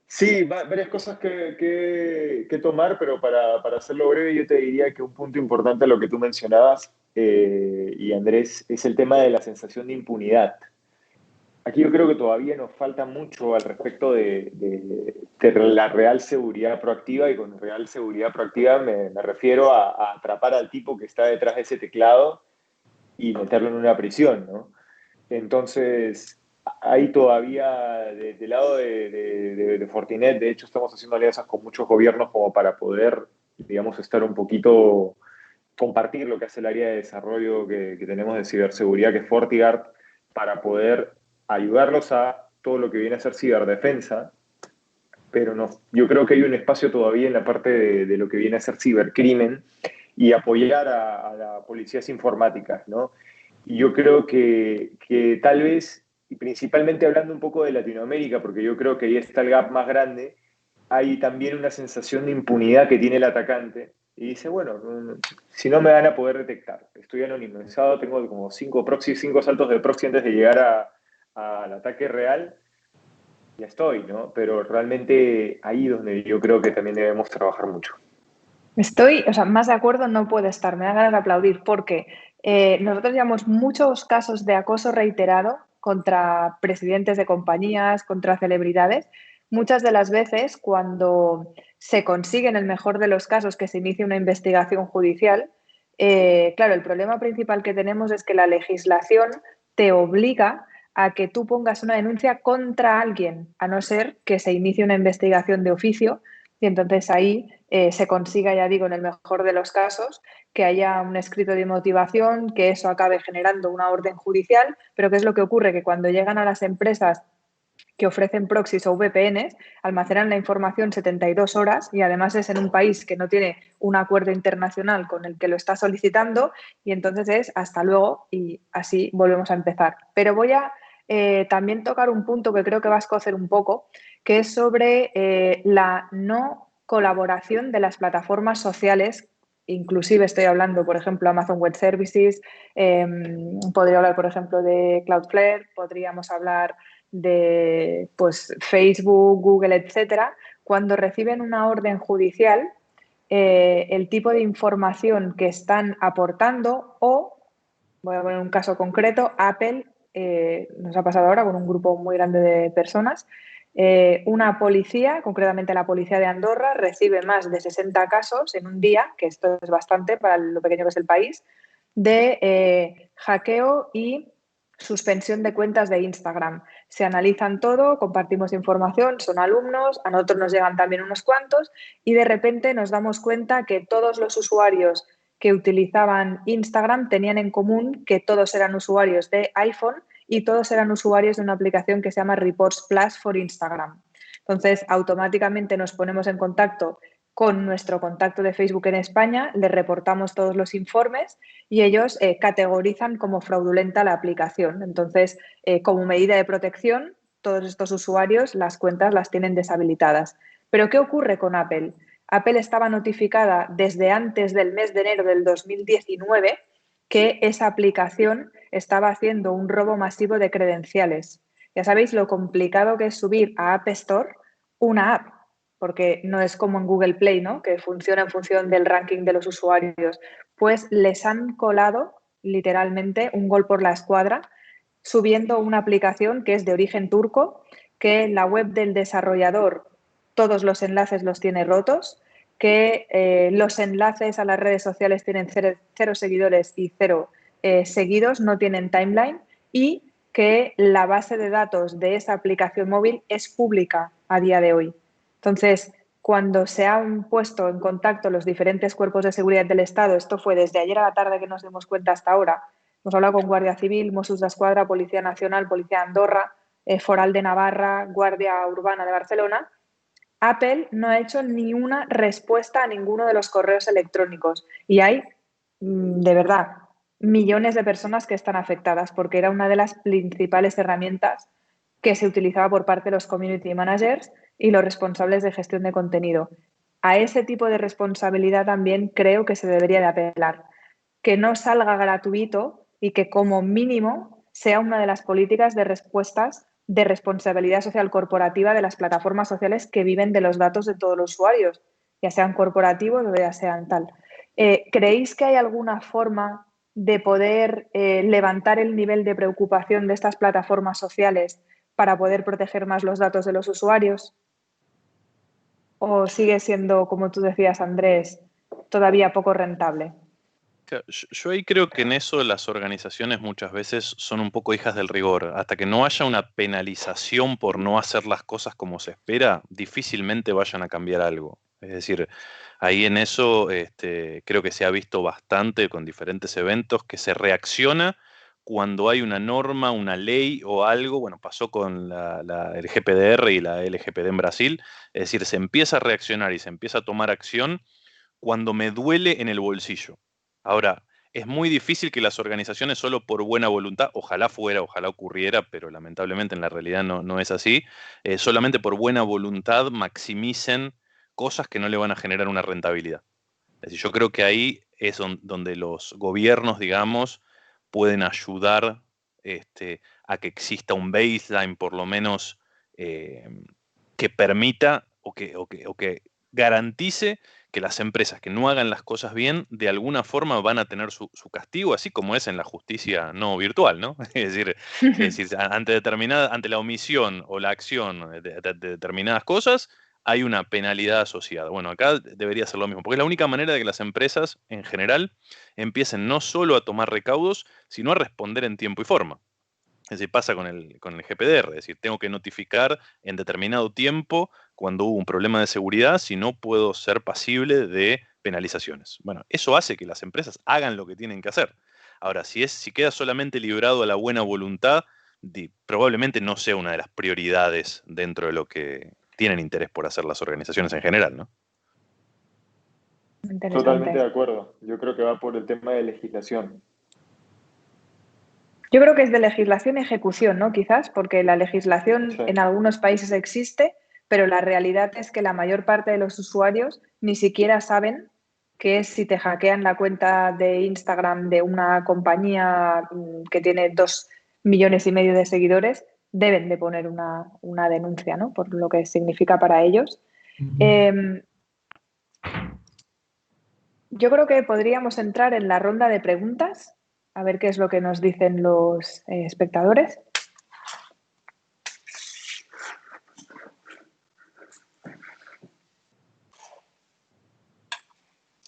Sí, varias cosas que tomar, pero para hacerlo breve, yo te diría que un punto importante a lo que tú mencionabas, y Andrés, es el tema de la sensación de impunidad. Aquí yo creo que todavía nos falta mucho al respecto de la real seguridad proactiva, y con real seguridad proactiva me refiero a atrapar al tipo que está detrás de ese teclado y meterlo en una prisión, ¿no? Entonces, ahí todavía, del lado de Fortinet, de hecho, estamos haciendo alianzas con muchos gobiernos como para poder digamos, estar un poquito, compartir lo que hace el área de desarrollo que tenemos de ciberseguridad, que es FortiGuard, para poder ayudarlos a todo lo que viene a ser ciberdefensa, pero no, yo creo que hay un espacio todavía en la parte de lo que viene a ser cibercrimen y apoyar a las policías informáticas, ¿no? Y yo creo que tal vez, y principalmente hablando un poco de Latinoamérica, porque yo creo que ahí está el gap más grande, hay también una sensación de impunidad que tiene el atacante y dice, bueno, si no me van a poder detectar, estoy anonimizado, tengo como 5 saltos de proxy antes de llegar al ataque real, ya estoy, ¿no? Pero realmente ahí es donde yo creo que también debemos trabajar mucho. Estoy, o sea, más de acuerdo no puedo estar, me da ganas de aplaudir porque nosotros llevamos muchos casos de acoso reiterado contra presidentes de compañías, contra celebridades. Muchas de las veces cuando se consigue, en el mejor de los casos, que se inicie una investigación judicial, claro, el problema principal que tenemos es que la legislación te obliga a que tú pongas una denuncia contra alguien, a no ser que se inicie una investigación de oficio. Y entonces ahí se consiga, ya digo, en el mejor de los casos, que haya un escrito de motivación, que eso acabe generando una orden judicial, pero ¿qué es lo que ocurre? Que cuando llegan a las empresas que ofrecen proxies o VPNs, almacenan la información 72 horas y además es en un país que no tiene un acuerdo internacional con el que lo está solicitando y entonces es hasta luego y así volvemos a empezar. Pero voy a también tocar un punto que creo que va a escocer un poco, que es sobre la no colaboración de las plataformas sociales. Inclusive estoy hablando, por ejemplo, Amazon Web Services, podría hablar, por ejemplo, de Cloudflare, podríamos hablar de pues, Facebook, Google, etcétera, cuando reciben una orden judicial, el tipo de información que están aportando o, voy a poner un caso concreto, Apple, nos ha pasado ahora con un grupo muy grande de personas, una policía, concretamente la policía de Andorra, recibe más de 60 casos en un día, que esto es bastante para lo pequeño que es el país, de hackeo y suspensión de cuentas de Instagram. Se analizan todo, compartimos información, son alumnos, a nosotros nos llegan también unos cuantos y de repente nos damos cuenta que todos los usuarios que utilizaban Instagram tenían en común que todos eran usuarios de iPhone y todos eran usuarios de una aplicación que se llama Reports Plus for Instagram. Entonces, automáticamente nos ponemos en contacto con nuestro contacto de Facebook en España, le reportamos todos los informes y ellos categorizan como fraudulenta la aplicación. Entonces, como medida de protección, todos estos usuarios las cuentas las tienen deshabilitadas. Pero ¿qué ocurre con Apple? Apple estaba notificada desde antes del mes de enero del 2019 que esa aplicación estaba haciendo un robo masivo de credenciales. Ya sabéis lo complicado que es subir a App Store una app, porque no es como en Google Play, ¿no? Que funciona en función del ranking de los usuarios. Pues les han colado literalmente un gol por la escuadra subiendo una aplicación que es de origen turco, que en la web del desarrollador todos los enlaces los tiene rotos, que los enlaces a las redes sociales tienen cero seguidores y cero seguidos, no tienen timeline y que la base de datos de esa aplicación móvil es pública a día de hoy. Entonces, cuando se han puesto en contacto los diferentes cuerpos de seguridad del Estado, esto fue desde ayer a la tarde que nos dimos cuenta hasta ahora, hemos hablado con Guardia Civil, Mossos d'Esquadra, Policía Nacional, Policía de Andorra, Foral de Navarra, Guardia Urbana de Barcelona. Apple no ha hecho ni una respuesta a ninguno de los correos electrónicos y hay, de verdad, millones de personas que están afectadas porque era una de las principales herramientas que se utilizaba por parte de los community managers y los responsables de gestión de contenido. A ese tipo de responsabilidad también creo que se debería de apelar. Que no salga gratuito y que como mínimo sea una de las políticas de respuestas de responsabilidad social corporativa de las plataformas sociales que viven de los datos de todos los usuarios, ya sean corporativos o ya sean tal. ¿Creéis que hay alguna forma de poder levantar el nivel de preocupación de estas plataformas sociales para poder proteger más los datos de los usuarios? ¿O sigue siendo, como tú decías, Andrés, todavía poco rentable? Yo ahí creo que en eso las organizaciones muchas veces son un poco hijas del rigor. Hasta que no haya una penalización por no hacer las cosas como se espera, difícilmente vayan a cambiar algo. Es decir, ahí en eso creo que se ha visto bastante con diferentes eventos que se reacciona cuando hay una norma, una ley o algo. Bueno, pasó con el GPDR y la LGPD en Brasil. Es decir, se empieza a reaccionar y se empieza a tomar acción cuando me duele en el bolsillo. Ahora, es muy difícil que las organizaciones solo por buena voluntad, ojalá fuera, ojalá ocurriera, pero lamentablemente en la realidad no es así, solamente por buena voluntad maximicen cosas que no le van a generar una rentabilidad. Es decir, yo creo que ahí es donde los gobiernos, digamos, pueden ayudar a que exista un baseline, por lo menos, que permita o que garantice que las empresas que no hagan las cosas bien, de alguna forma van a tener su castigo, así como es en la justicia no virtual, ¿no? Es decir, ante la omisión o la acción de determinadas cosas, hay una penalidad asociada. Bueno, acá debería ser lo mismo, porque es la única manera de que las empresas, en general, empiecen no solo a tomar recaudos, sino a responder en tiempo y forma. Es decir, pasa con el GPDR, es decir, tengo que notificar en determinado tiempo cuando hubo un problema de seguridad, si no puedo ser pasible de penalizaciones. Bueno, eso hace que las empresas hagan lo que tienen que hacer. Ahora, si queda solamente librado a la buena voluntad, probablemente no sea una de las prioridades dentro de lo que tienen interés por hacer las organizaciones en general, ¿no? Totalmente de acuerdo. Yo creo que va por el tema de legislación. Yo creo que es de legislación y ejecución, ¿no? Quizás, porque la legislación Sí. en algunos países existe, pero la realidad es que la mayor parte de los usuarios ni siquiera saben que si te hackean la cuenta de Instagram de una compañía que tiene 2,5 millones de seguidores, deben de poner una denuncia, ¿no? Por lo que significa para ellos. Yo creo que podríamos entrar en la ronda de preguntas, a ver qué es lo que nos dicen los espectadores.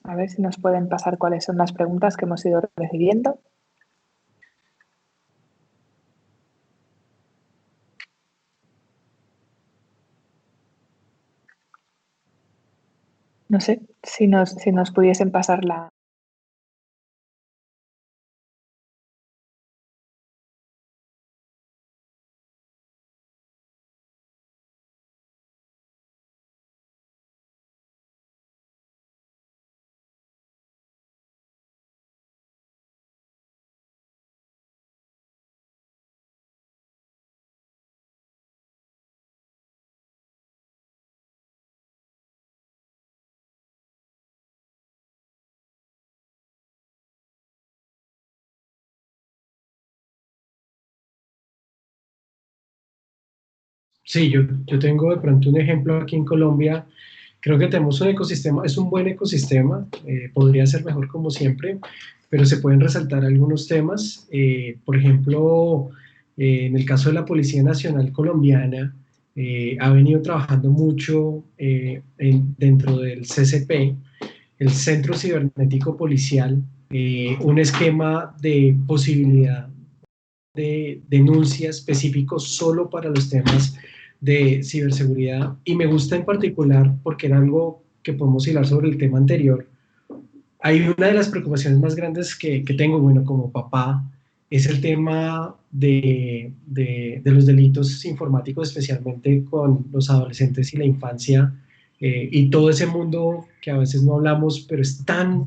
A ver si nos pueden pasar cuáles son las preguntas que hemos ido recibiendo. No sé si nos pudiesen pasar la... Sí, yo tengo de pronto un ejemplo aquí en Colombia. Creo que tenemos un ecosistema, es un buen ecosistema, podría ser mejor como siempre, pero se pueden resaltar algunos temas. Por ejemplo, en el caso de la Policía Nacional Colombiana, ha venido trabajando mucho dentro del CCP, el Centro Cibernético Policial, un esquema de posibilidad de denuncia específico solo para los temas de ciberseguridad, y me gusta en particular porque era algo que podemos hilar sobre el tema anterior. Hay una de las preocupaciones más grandes que tengo, bueno, como papá, es el tema de los delitos informáticos, especialmente con los adolescentes y la infancia, y todo ese mundo que a veces no hablamos, pero es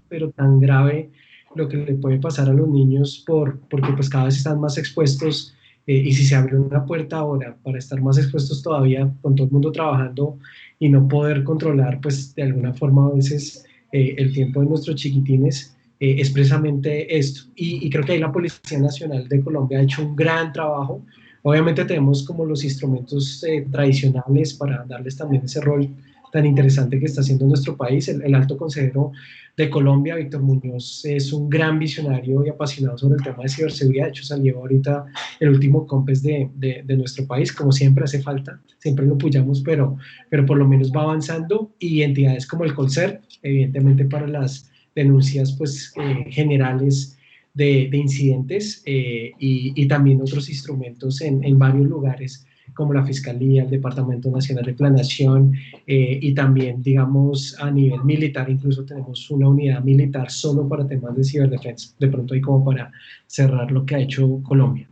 pero tan grave lo que le puede pasar a los niños porque pues cada vez están más expuestos, y si se abre una puerta ahora para estar más expuestos todavía, con todo el mundo trabajando y no poder controlar pues de alguna forma a veces el tiempo de nuestros chiquitines, es precisamente esto. Y creo que ahí la Policía Nacional de Colombia ha hecho un gran trabajo. Obviamente tenemos como los instrumentos tradicionales para darles también ese rol tan interesante que está haciendo nuestro país. El alto consejero de Colombia, Víctor Muñoz, es un gran visionario y apasionado sobre el tema de ciberseguridad. De hecho, salió ahorita el último COMPES de nuestro país. Como siempre hace falta, siempre lo apoyamos, pero por lo menos va avanzando, y entidades como el Colcert, evidentemente para las denuncias pues, generales de incidentes, y también otros instrumentos en varios lugares como la Fiscalía, el Departamento Nacional de Planeación, y también, digamos, a nivel militar, incluso tenemos una unidad militar solo para temas de ciberdefensa. De pronto ahí como para cerrar lo que ha hecho Colombia.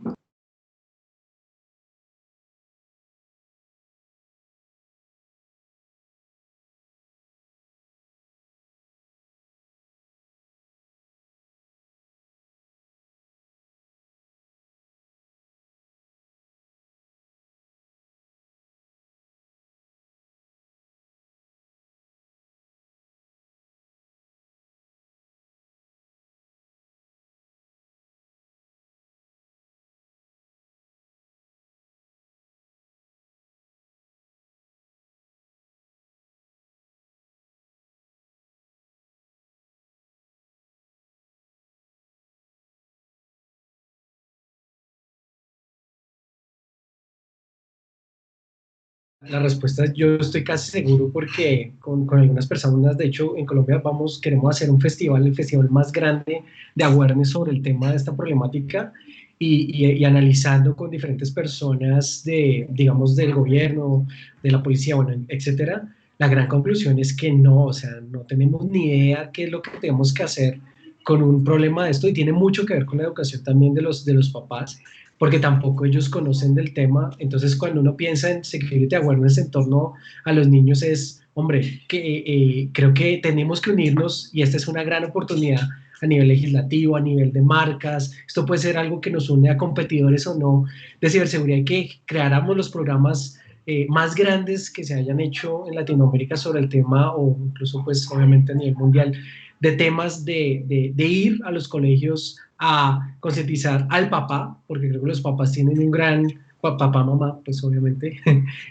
La respuesta, yo estoy casi seguro porque con algunas personas, de hecho, en Colombia queremos hacer un festival, el festival más grande de awareness sobre el tema de esta problemática y analizando con diferentes personas digamos, del gobierno, de la policía, bueno, etcétera. La gran conclusión es que no, o sea, no tenemos ni idea qué es lo que tenemos que hacer con un problema de esto y tiene mucho que ver con la educación también de los papás, porque tampoco ellos conocen del tema. Entonces, cuando uno piensa en security awareness en torno a los niños es, hombre, creo que tenemos que unirnos y esta es una gran oportunidad a nivel legislativo, a nivel de marcas. Esto puede ser algo que nos une a competidores o no de ciberseguridad y que creáramos los programas más grandes que se hayan hecho en Latinoamérica sobre el tema o incluso pues obviamente a nivel mundial de temas de ir a los colegios a concientizar al papá, porque creo que los papás tienen un gran, papá, mamá, pues obviamente,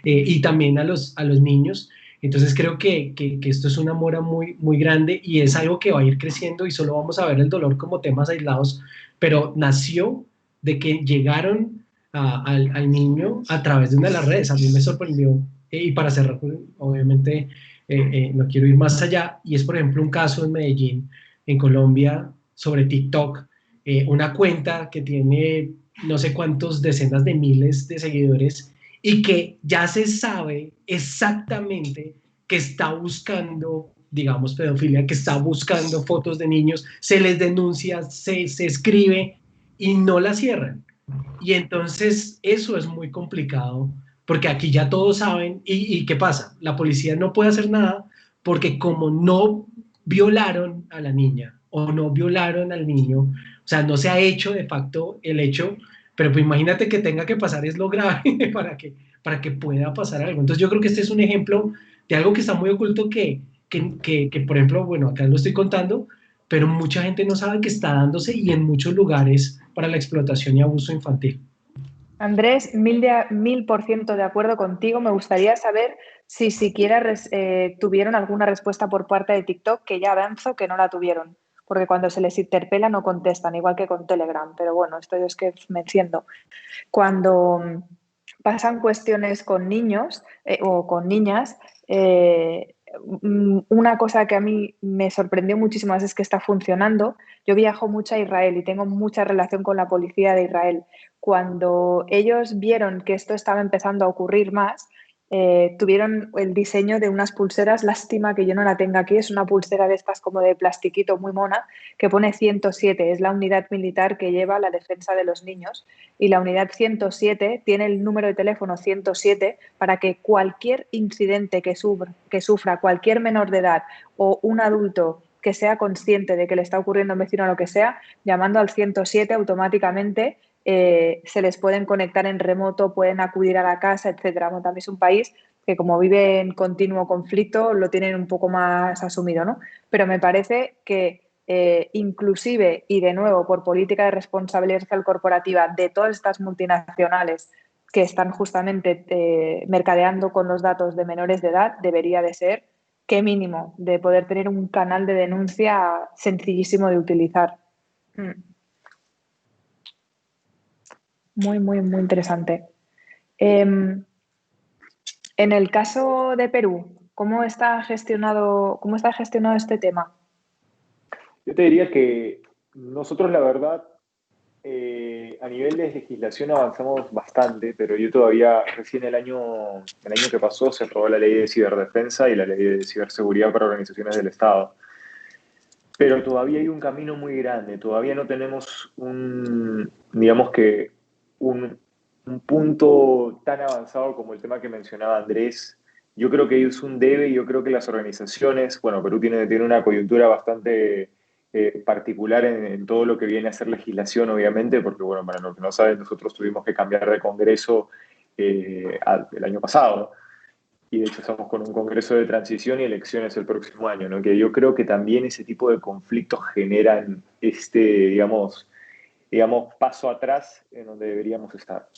y también a los niños. Entonces creo que esto es una mora muy, muy grande y es algo que va a ir creciendo y solo vamos a ver el dolor como temas aislados, pero nació de que llegaron al niño a través de una de las redes. A mí me sorprendió, y para cerrar, pues, obviamente, no quiero ir más allá, y es por ejemplo un caso en Medellín, en Colombia, sobre TikTok, una cuenta que tiene no sé cuántos decenas de miles de seguidores y que ya se sabe exactamente que está buscando, digamos, pedofilia, que está buscando fotos de niños, se les denuncia, se escribe y no la cierran. Y entonces eso es muy complicado porque aquí ya todos saben y ¿qué pasa? La policía no puede hacer nada porque como no violaron a la niña o no violaron al niño, o sea, no se ha hecho de facto el hecho, pero pues imagínate que tenga que pasar es lo grave para que pueda pasar algo. Entonces yo creo que este es un ejemplo de algo que está muy oculto que por ejemplo, bueno, acá lo estoy contando, pero mucha gente no sabe que está dándose y en muchos lugares para la explotación y abuso infantil. Andrés, 1000% de acuerdo contigo. Me gustaría saber si siquiera tuvieron alguna respuesta por parte de TikTok, que ya avanzo que no la tuvieron, porque cuando se les interpela no contestan, igual que con Telegram. Pero bueno, esto yo es que me enciendo. Cuando pasan cuestiones con niños o con niñas, una cosa que a mí me sorprendió muchísimo es que está funcionando. Yo viajo mucho a Israel y tengo mucha relación con la policía de Israel. Cuando ellos vieron que esto estaba empezando a ocurrir más, tuvieron el diseño de unas pulseras. Lástima que yo no la tenga aquí, es una pulsera de estas como de plastiquito muy mona que pone 107, es la unidad militar que lleva la defensa de los niños, y la unidad 107 tiene el número de teléfono 107 para que cualquier incidente que sufra cualquier menor de edad o un adulto que sea consciente de que le está ocurriendo a un vecino o lo que sea, llamando al 107 automáticamente se les pueden conectar en remoto, pueden acudir a la casa, etcétera. Bueno, también es un país que como vive en continuo conflicto lo tienen un poco más asumido, ¿no? Pero me parece que inclusive, y de nuevo, por política de responsabilidad social corporativa de todas estas multinacionales que están justamente mercadeando con los datos de menores de edad, debería de ser, qué mínimo, de poder tener un canal de denuncia sencillísimo de utilizar. Muy, muy, muy interesante. En el caso de Perú, ¿cómo está gestionado este tema? Yo te diría que nosotros, la verdad, A nivel de legislación avanzamos bastante, pero yo todavía, recién el año que pasó se aprobó la ley de ciberdefensa y la ley de ciberseguridad para organizaciones del Estado. Pero todavía hay un camino muy grande, todavía no tenemos digamos que, un punto tan avanzado como el tema que mencionaba Andrés. Yo creo que es un debe y yo creo que las organizaciones, bueno, Perú tiene una coyuntura bastante particular en todo lo que viene a ser legislación, obviamente, porque, bueno, para los que no saben, nosotros tuvimos que cambiar de Congreso el año pasado, ¿no? Y de hecho estamos con un congreso de transición y elecciones el próximo año, ¿no? Que yo creo que también ese tipo de conflictos generan digamos, paso atrás en donde deberíamos estar.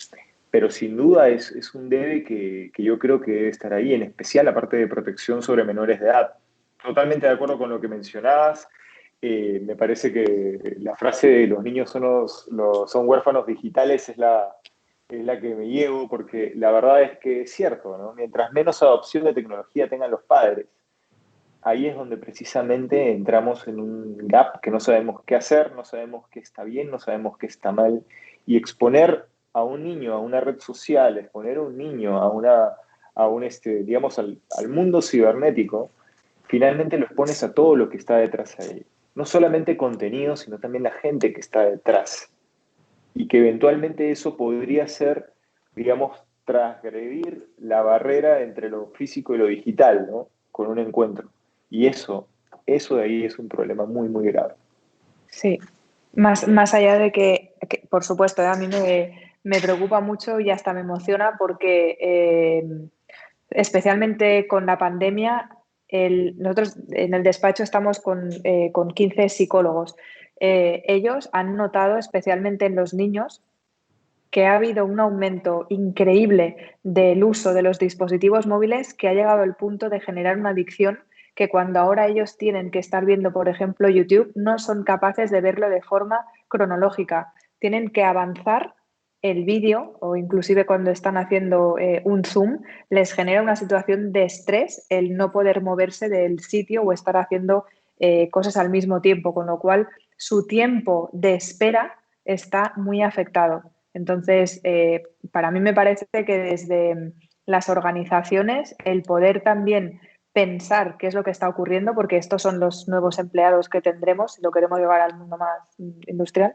Pero sin duda es un debe que yo creo que debe estar ahí, en especial la parte de protección sobre menores de edad. Totalmente de acuerdo con lo que mencionabas. Me parece que la frase de los niños son huérfanos digitales es la que me llevo, porque la verdad es que es cierto, ¿no? Mientras menos adopción de tecnología tengan los padres, ahí es donde precisamente entramos en un gap que no sabemos qué hacer, no sabemos qué está bien, no sabemos qué está mal. Y exponer a un niño a una red social, exponer a un niño digamos, al mundo cibernético, finalmente lo expones a todo lo que está detrás de él. No solamente contenido, sino también la gente que está detrás. Y que eventualmente eso podría ser, digamos, transgredir la barrera entre lo físico y lo digital, ¿no? Con un encuentro. Y eso de ahí es un problema muy, muy grave. Sí, más allá de que, por supuesto, a mí me preocupa mucho y hasta me emociona porque especialmente con la pandemia, nosotros en el despacho estamos con 15 psicólogos. Ellos han notado, especialmente en los niños, que ha habido un aumento increíble del uso de los dispositivos móviles que ha llegado al punto de generar una adicción que cuando ahora ellos tienen que estar viendo, por ejemplo, YouTube, no son capaces de verlo de forma cronológica. Tienen que avanzar el vídeo o inclusive cuando están haciendo un zoom, les genera una situación de estrés el no poder moverse del sitio o estar haciendo cosas al mismo tiempo, con lo cual su tiempo de espera está muy afectado. Entonces, para mí me parece que desde las organizaciones el poder también pensar qué es lo que está ocurriendo, porque estos son los nuevos empleados que tendremos si lo queremos llevar al mundo más industrial,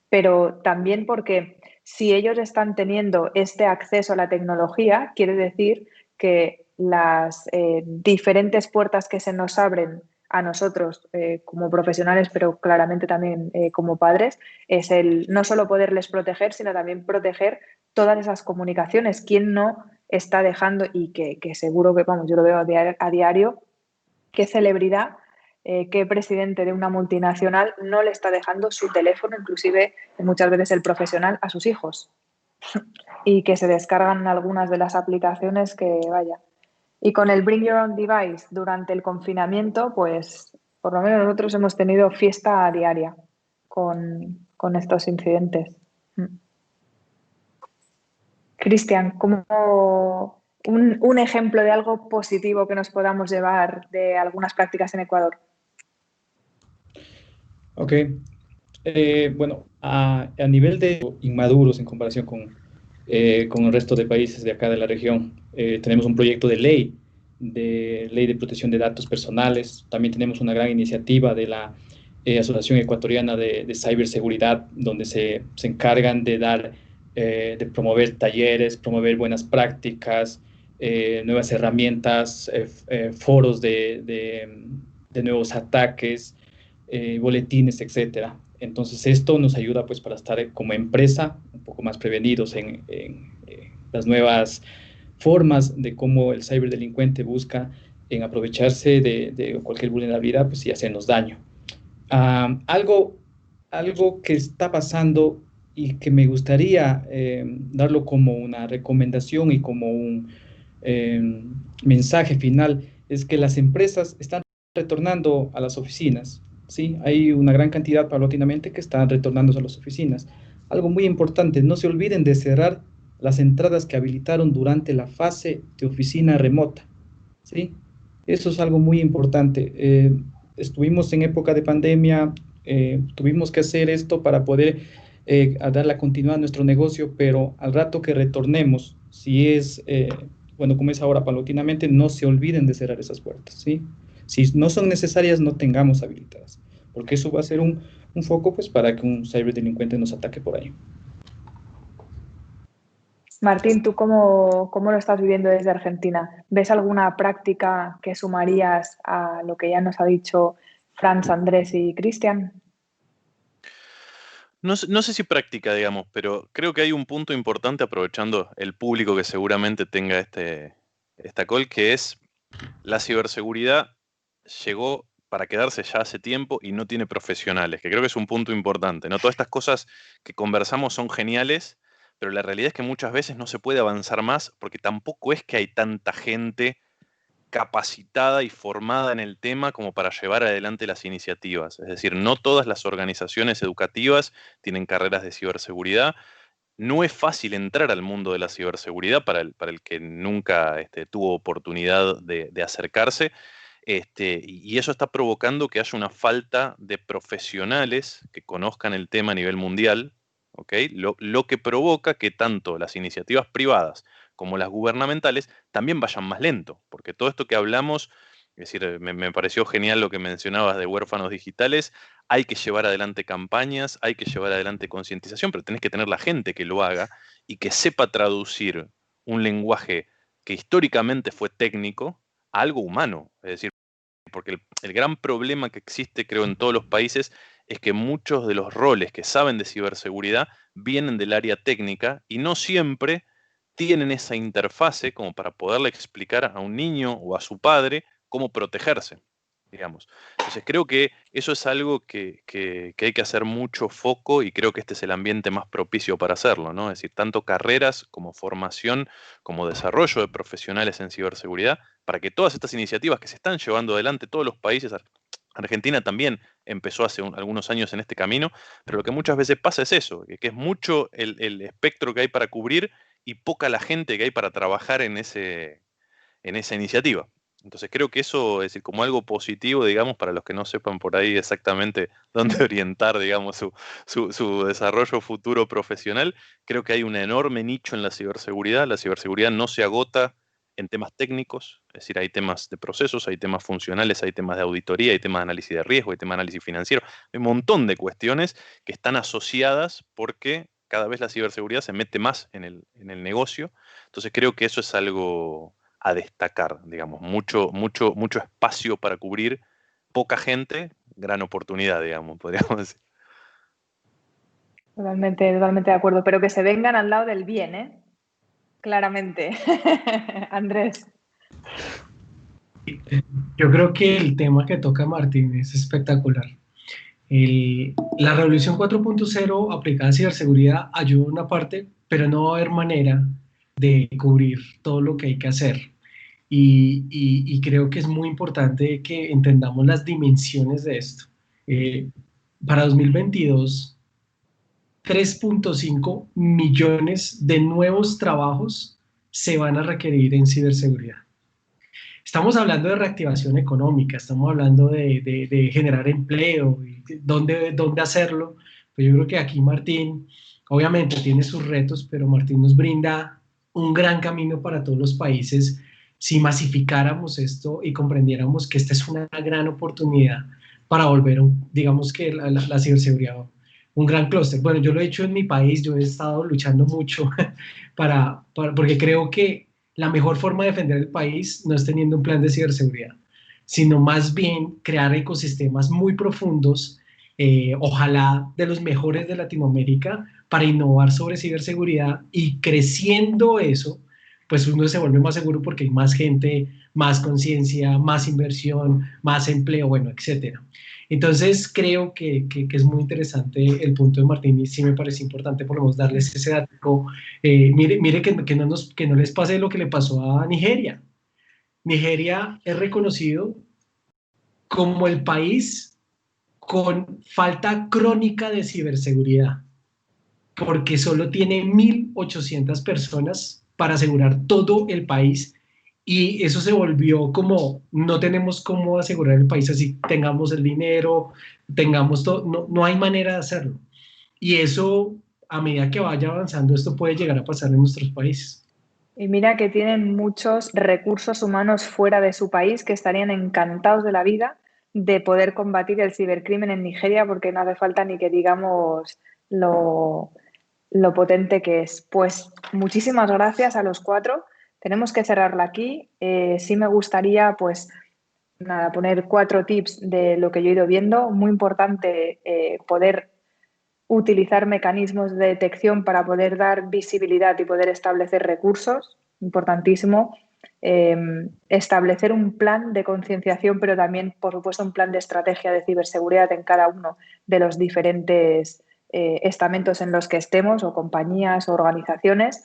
pero también porque si ellos están teniendo este acceso a la tecnología, quiere decir que las diferentes puertas que se nos abren a nosotros como profesionales, pero claramente también como padres, es el no solo poderles proteger, sino también proteger todas esas comunicaciones. ¿Quién no está dejando, y que seguro que, vamos, yo lo veo a diario, qué celebridad, qué presidente de una multinacional no le está dejando su teléfono, inclusive muchas veces el profesional, a sus hijos? Y que se descargan algunas de las aplicaciones que, vaya. Y con el Bring Your Own Device durante el confinamiento, pues por lo menos nosotros hemos tenido fiesta diaria con estos incidentes. Cristian, ¿cómo un ejemplo de algo positivo que nos podamos llevar de algunas prácticas en Ecuador? Ok. Bueno, a nivel de inmaduros en comparación con el resto de países de acá de la región, tenemos un proyecto de ley de protección de datos personales. También tenemos una gran iniciativa de la Asociación Ecuatoriana de Ciberseguridad, donde se encargan de de promover talleres, promover buenas prácticas, nuevas herramientas, foros de nuevos ataques, boletines, etcétera. Entonces esto nos ayuda pues para estar como empresa un poco más prevenidos en las nuevas formas de cómo el ciberdelincuente busca en aprovecharse de cualquier vulnerabilidad pues, y hacernos daño. Algo que está pasando y que me gustaría darlo como una recomendación y como un mensaje final es que las empresas están retornando a las oficinas. ¿Sí? Hay una gran cantidad paulatinamente que están retornándose a las oficinas. Algo muy importante, no se olviden de cerrar las entradas que habilitaron durante la fase de oficina remota. ¿Sí? Eso es algo muy importante. Estuvimos en época de pandemia, tuvimos que hacer esto para poder a dar la continuidad a nuestro negocio, pero al rato que retornemos, si es, bueno, como es ahora paulatinamente, no se olviden de cerrar esas puertas, ¿sí? Si no son necesarias, no tengamos habilitadas, porque eso va a ser un foco, pues, para que un ciberdelincuente nos ataque por ahí. Martín, ¿tú cómo lo estás viviendo desde Argentina? ¿Ves alguna práctica que sumarías a lo que ya nos ha dicho Franz, Andrés y Cristian? No sé si práctica, digamos, pero creo que hay un punto importante aprovechando el público que seguramente tenga esta call, que es la ciberseguridad llegó para quedarse ya hace tiempo y no tiene profesionales, que creo que es un punto importante, ¿no? Todas estas cosas que conversamos son geniales, pero la realidad es que muchas veces no se puede avanzar más porque tampoco es que hay tanta gente capacitada y formada en el tema como para llevar adelante las iniciativas. Es decir, no todas las organizaciones educativas tienen carreras de ciberseguridad. No es fácil entrar al mundo de la ciberseguridad para el que nunca tuvo oportunidad de acercarse. Y eso está provocando que haya una falta de profesionales que conozcan el tema a nivel mundial, ¿ok? Lo que provoca que tanto las iniciativas privadas como las gubernamentales también vayan más lento, porque todo esto que hablamos, es decir, me pareció genial lo que mencionabas de huérfanos digitales, hay que llevar adelante campañas, hay que llevar adelante concientización, pero tenés que tener la gente que lo haga y que sepa traducir un lenguaje que históricamente fue técnico a algo humano. Es decir, porque el gran problema que existe, creo, en todos los países es que muchos de los roles que saben de ciberseguridad vienen del área técnica y no siempre tienen esa interfase como para poderle explicar a un niño o a su padre cómo protegerse, digamos. Entonces creo que eso es algo que hay que hacer mucho foco y creo que este es el ambiente más propicio para hacerlo, ¿no? Es decir, tanto carreras como formación, como desarrollo de profesionales en ciberseguridad, para que todas estas iniciativas que se están llevando adelante todos los países, Argentina también empezó hace algunos años en este camino, pero lo que muchas veces pasa es eso, que es mucho el espectro que hay para cubrir y poca la gente que hay para trabajar en esa iniciativa. Entonces creo que eso es decir, como algo positivo, digamos, para los que no sepan por ahí exactamente dónde orientar, digamos, su desarrollo futuro profesional. Creo que hay un enorme nicho en la ciberseguridad. La ciberseguridad no se agota en temas técnicos, es decir, hay temas de procesos, hay temas funcionales, hay temas de auditoría, hay temas de análisis de riesgo, hay temas de análisis financiero, hay un montón de cuestiones que están asociadas porque cada vez la ciberseguridad se mete más en el negocio. Entonces creo que eso es algo a destacar, digamos, mucho espacio para cubrir, poca gente, gran oportunidad, digamos, podríamos decir. Totalmente, totalmente de acuerdo, pero que se vengan al lado del bien, ¿eh? Claramente. Andrés. Yo creo que el tema que toca Martín es espectacular. La revolución 4.0 aplicada a ciberseguridad ayuda en una parte, pero no va a haber manera de cubrir todo lo que hay que hacer. Y creo que es muy importante que entendamos las dimensiones de esto. Para 2022, 3.5 millones de nuevos trabajos se van a requerir en ciberseguridad. Estamos hablando de reactivación económica, estamos hablando de generar empleo, y dónde hacerlo. Pues yo creo que aquí Martín, obviamente tiene sus retos, pero Martín nos brinda un gran camino para todos los países si masificáramos esto y comprendiéramos que esta es una gran oportunidad para volver, digamos que la ciberseguridad, un gran clúster. Bueno, yo lo he hecho en mi país, yo he estado luchando mucho porque creo que la mejor forma de defender el país no es teniendo un plan de ciberseguridad, sino más bien crear ecosistemas muy profundos, ojalá de los mejores de Latinoamérica, para innovar sobre ciberseguridad, y creciendo eso, pues uno se vuelve más seguro porque hay más gente, más conciencia, más inversión, más empleo, bueno, etcétera. Entonces creo que es muy interesante el punto de Martín, y sí me parece importante por lo menos darles ese dato. Mire que no les pase lo que le pasó a Nigeria. Nigeria es reconocido como el país con falta crónica de ciberseguridad, porque solo tiene 1.800 personas para asegurar todo el país, y eso se volvió como, no tenemos cómo asegurar el país así, tengamos el dinero, tengamos todo, no hay manera de hacerlo. Y eso, a medida que vaya avanzando, esto puede llegar a pasar en nuestros países. Y mira que tienen muchos recursos humanos fuera de su país que estarían encantados de la vida de poder combatir el cibercrimen en Nigeria, porque no hace falta ni que digamos lo potente que es. Pues muchísimas gracias a los cuatro. Tenemos que cerrarla aquí. Sí me gustaría, pues, nada, poner 4 tips de lo que yo he ido viendo. Muy importante poder utilizar mecanismos de detección para poder dar visibilidad y poder establecer recursos, importantísimo. Establecer un plan de concienciación, pero también, por supuesto, un plan de estrategia de ciberseguridad en cada uno de los diferentes estamentos en los que estemos, o compañías o organizaciones.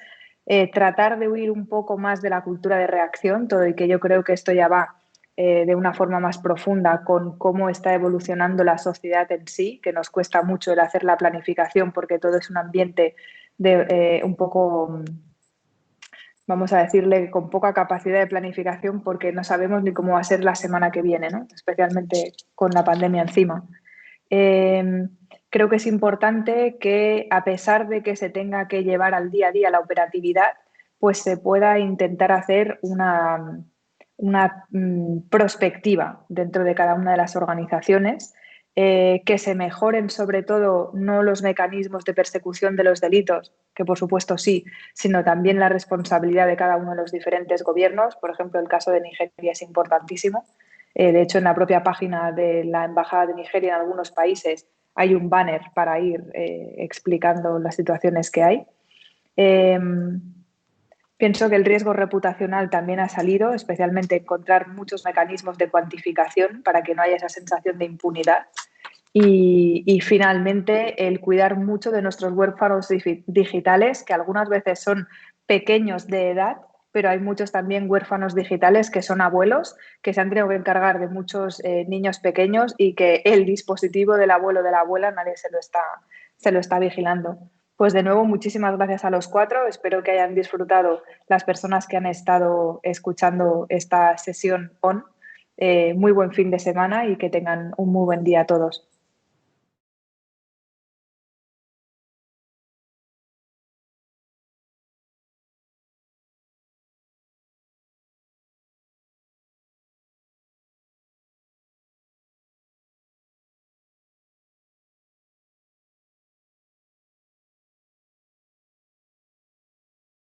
Tratar de huir un poco más de la cultura de reacción, todo y que yo creo que esto ya va de una forma más profunda con cómo está evolucionando la sociedad en sí, que nos cuesta mucho el hacer la planificación porque todo es un ambiente de un poco, vamos a decirle, con poca capacidad de planificación porque no sabemos ni cómo va a ser la semana que viene, ¿no? Especialmente con la pandemia encima. Creo que es importante que, a pesar de que se tenga que llevar al día a día la operatividad, pues se pueda intentar hacer una prospectiva dentro de cada una de las organizaciones, que se mejoren sobre todo no los mecanismos de persecución de los delitos, que por supuesto sí, sino también la responsabilidad de cada uno de los diferentes gobiernos. Por ejemplo, el caso de Nigeria es importantísimo. De hecho, en la propia página de la Embajada de Nigeria en algunos países hay un banner para ir explicando las situaciones que hay. Pienso que el riesgo reputacional también ha salido, especialmente encontrar muchos mecanismos de cuantificación para que no haya esa sensación de impunidad. Y finalmente, el cuidar mucho de nuestros huérfanos digitales, que algunas veces son pequeños de edad, pero hay muchos también huérfanos digitales que son abuelos, que se han tenido que encargar de muchos niños pequeños y que el dispositivo del abuelo o de la abuela nadie se lo está vigilando. Pues de nuevo, muchísimas gracias a los cuatro. Espero que hayan disfrutado las personas que han estado escuchando esta sesión on. Muy buen fin de semana y que tengan un muy buen día a todos.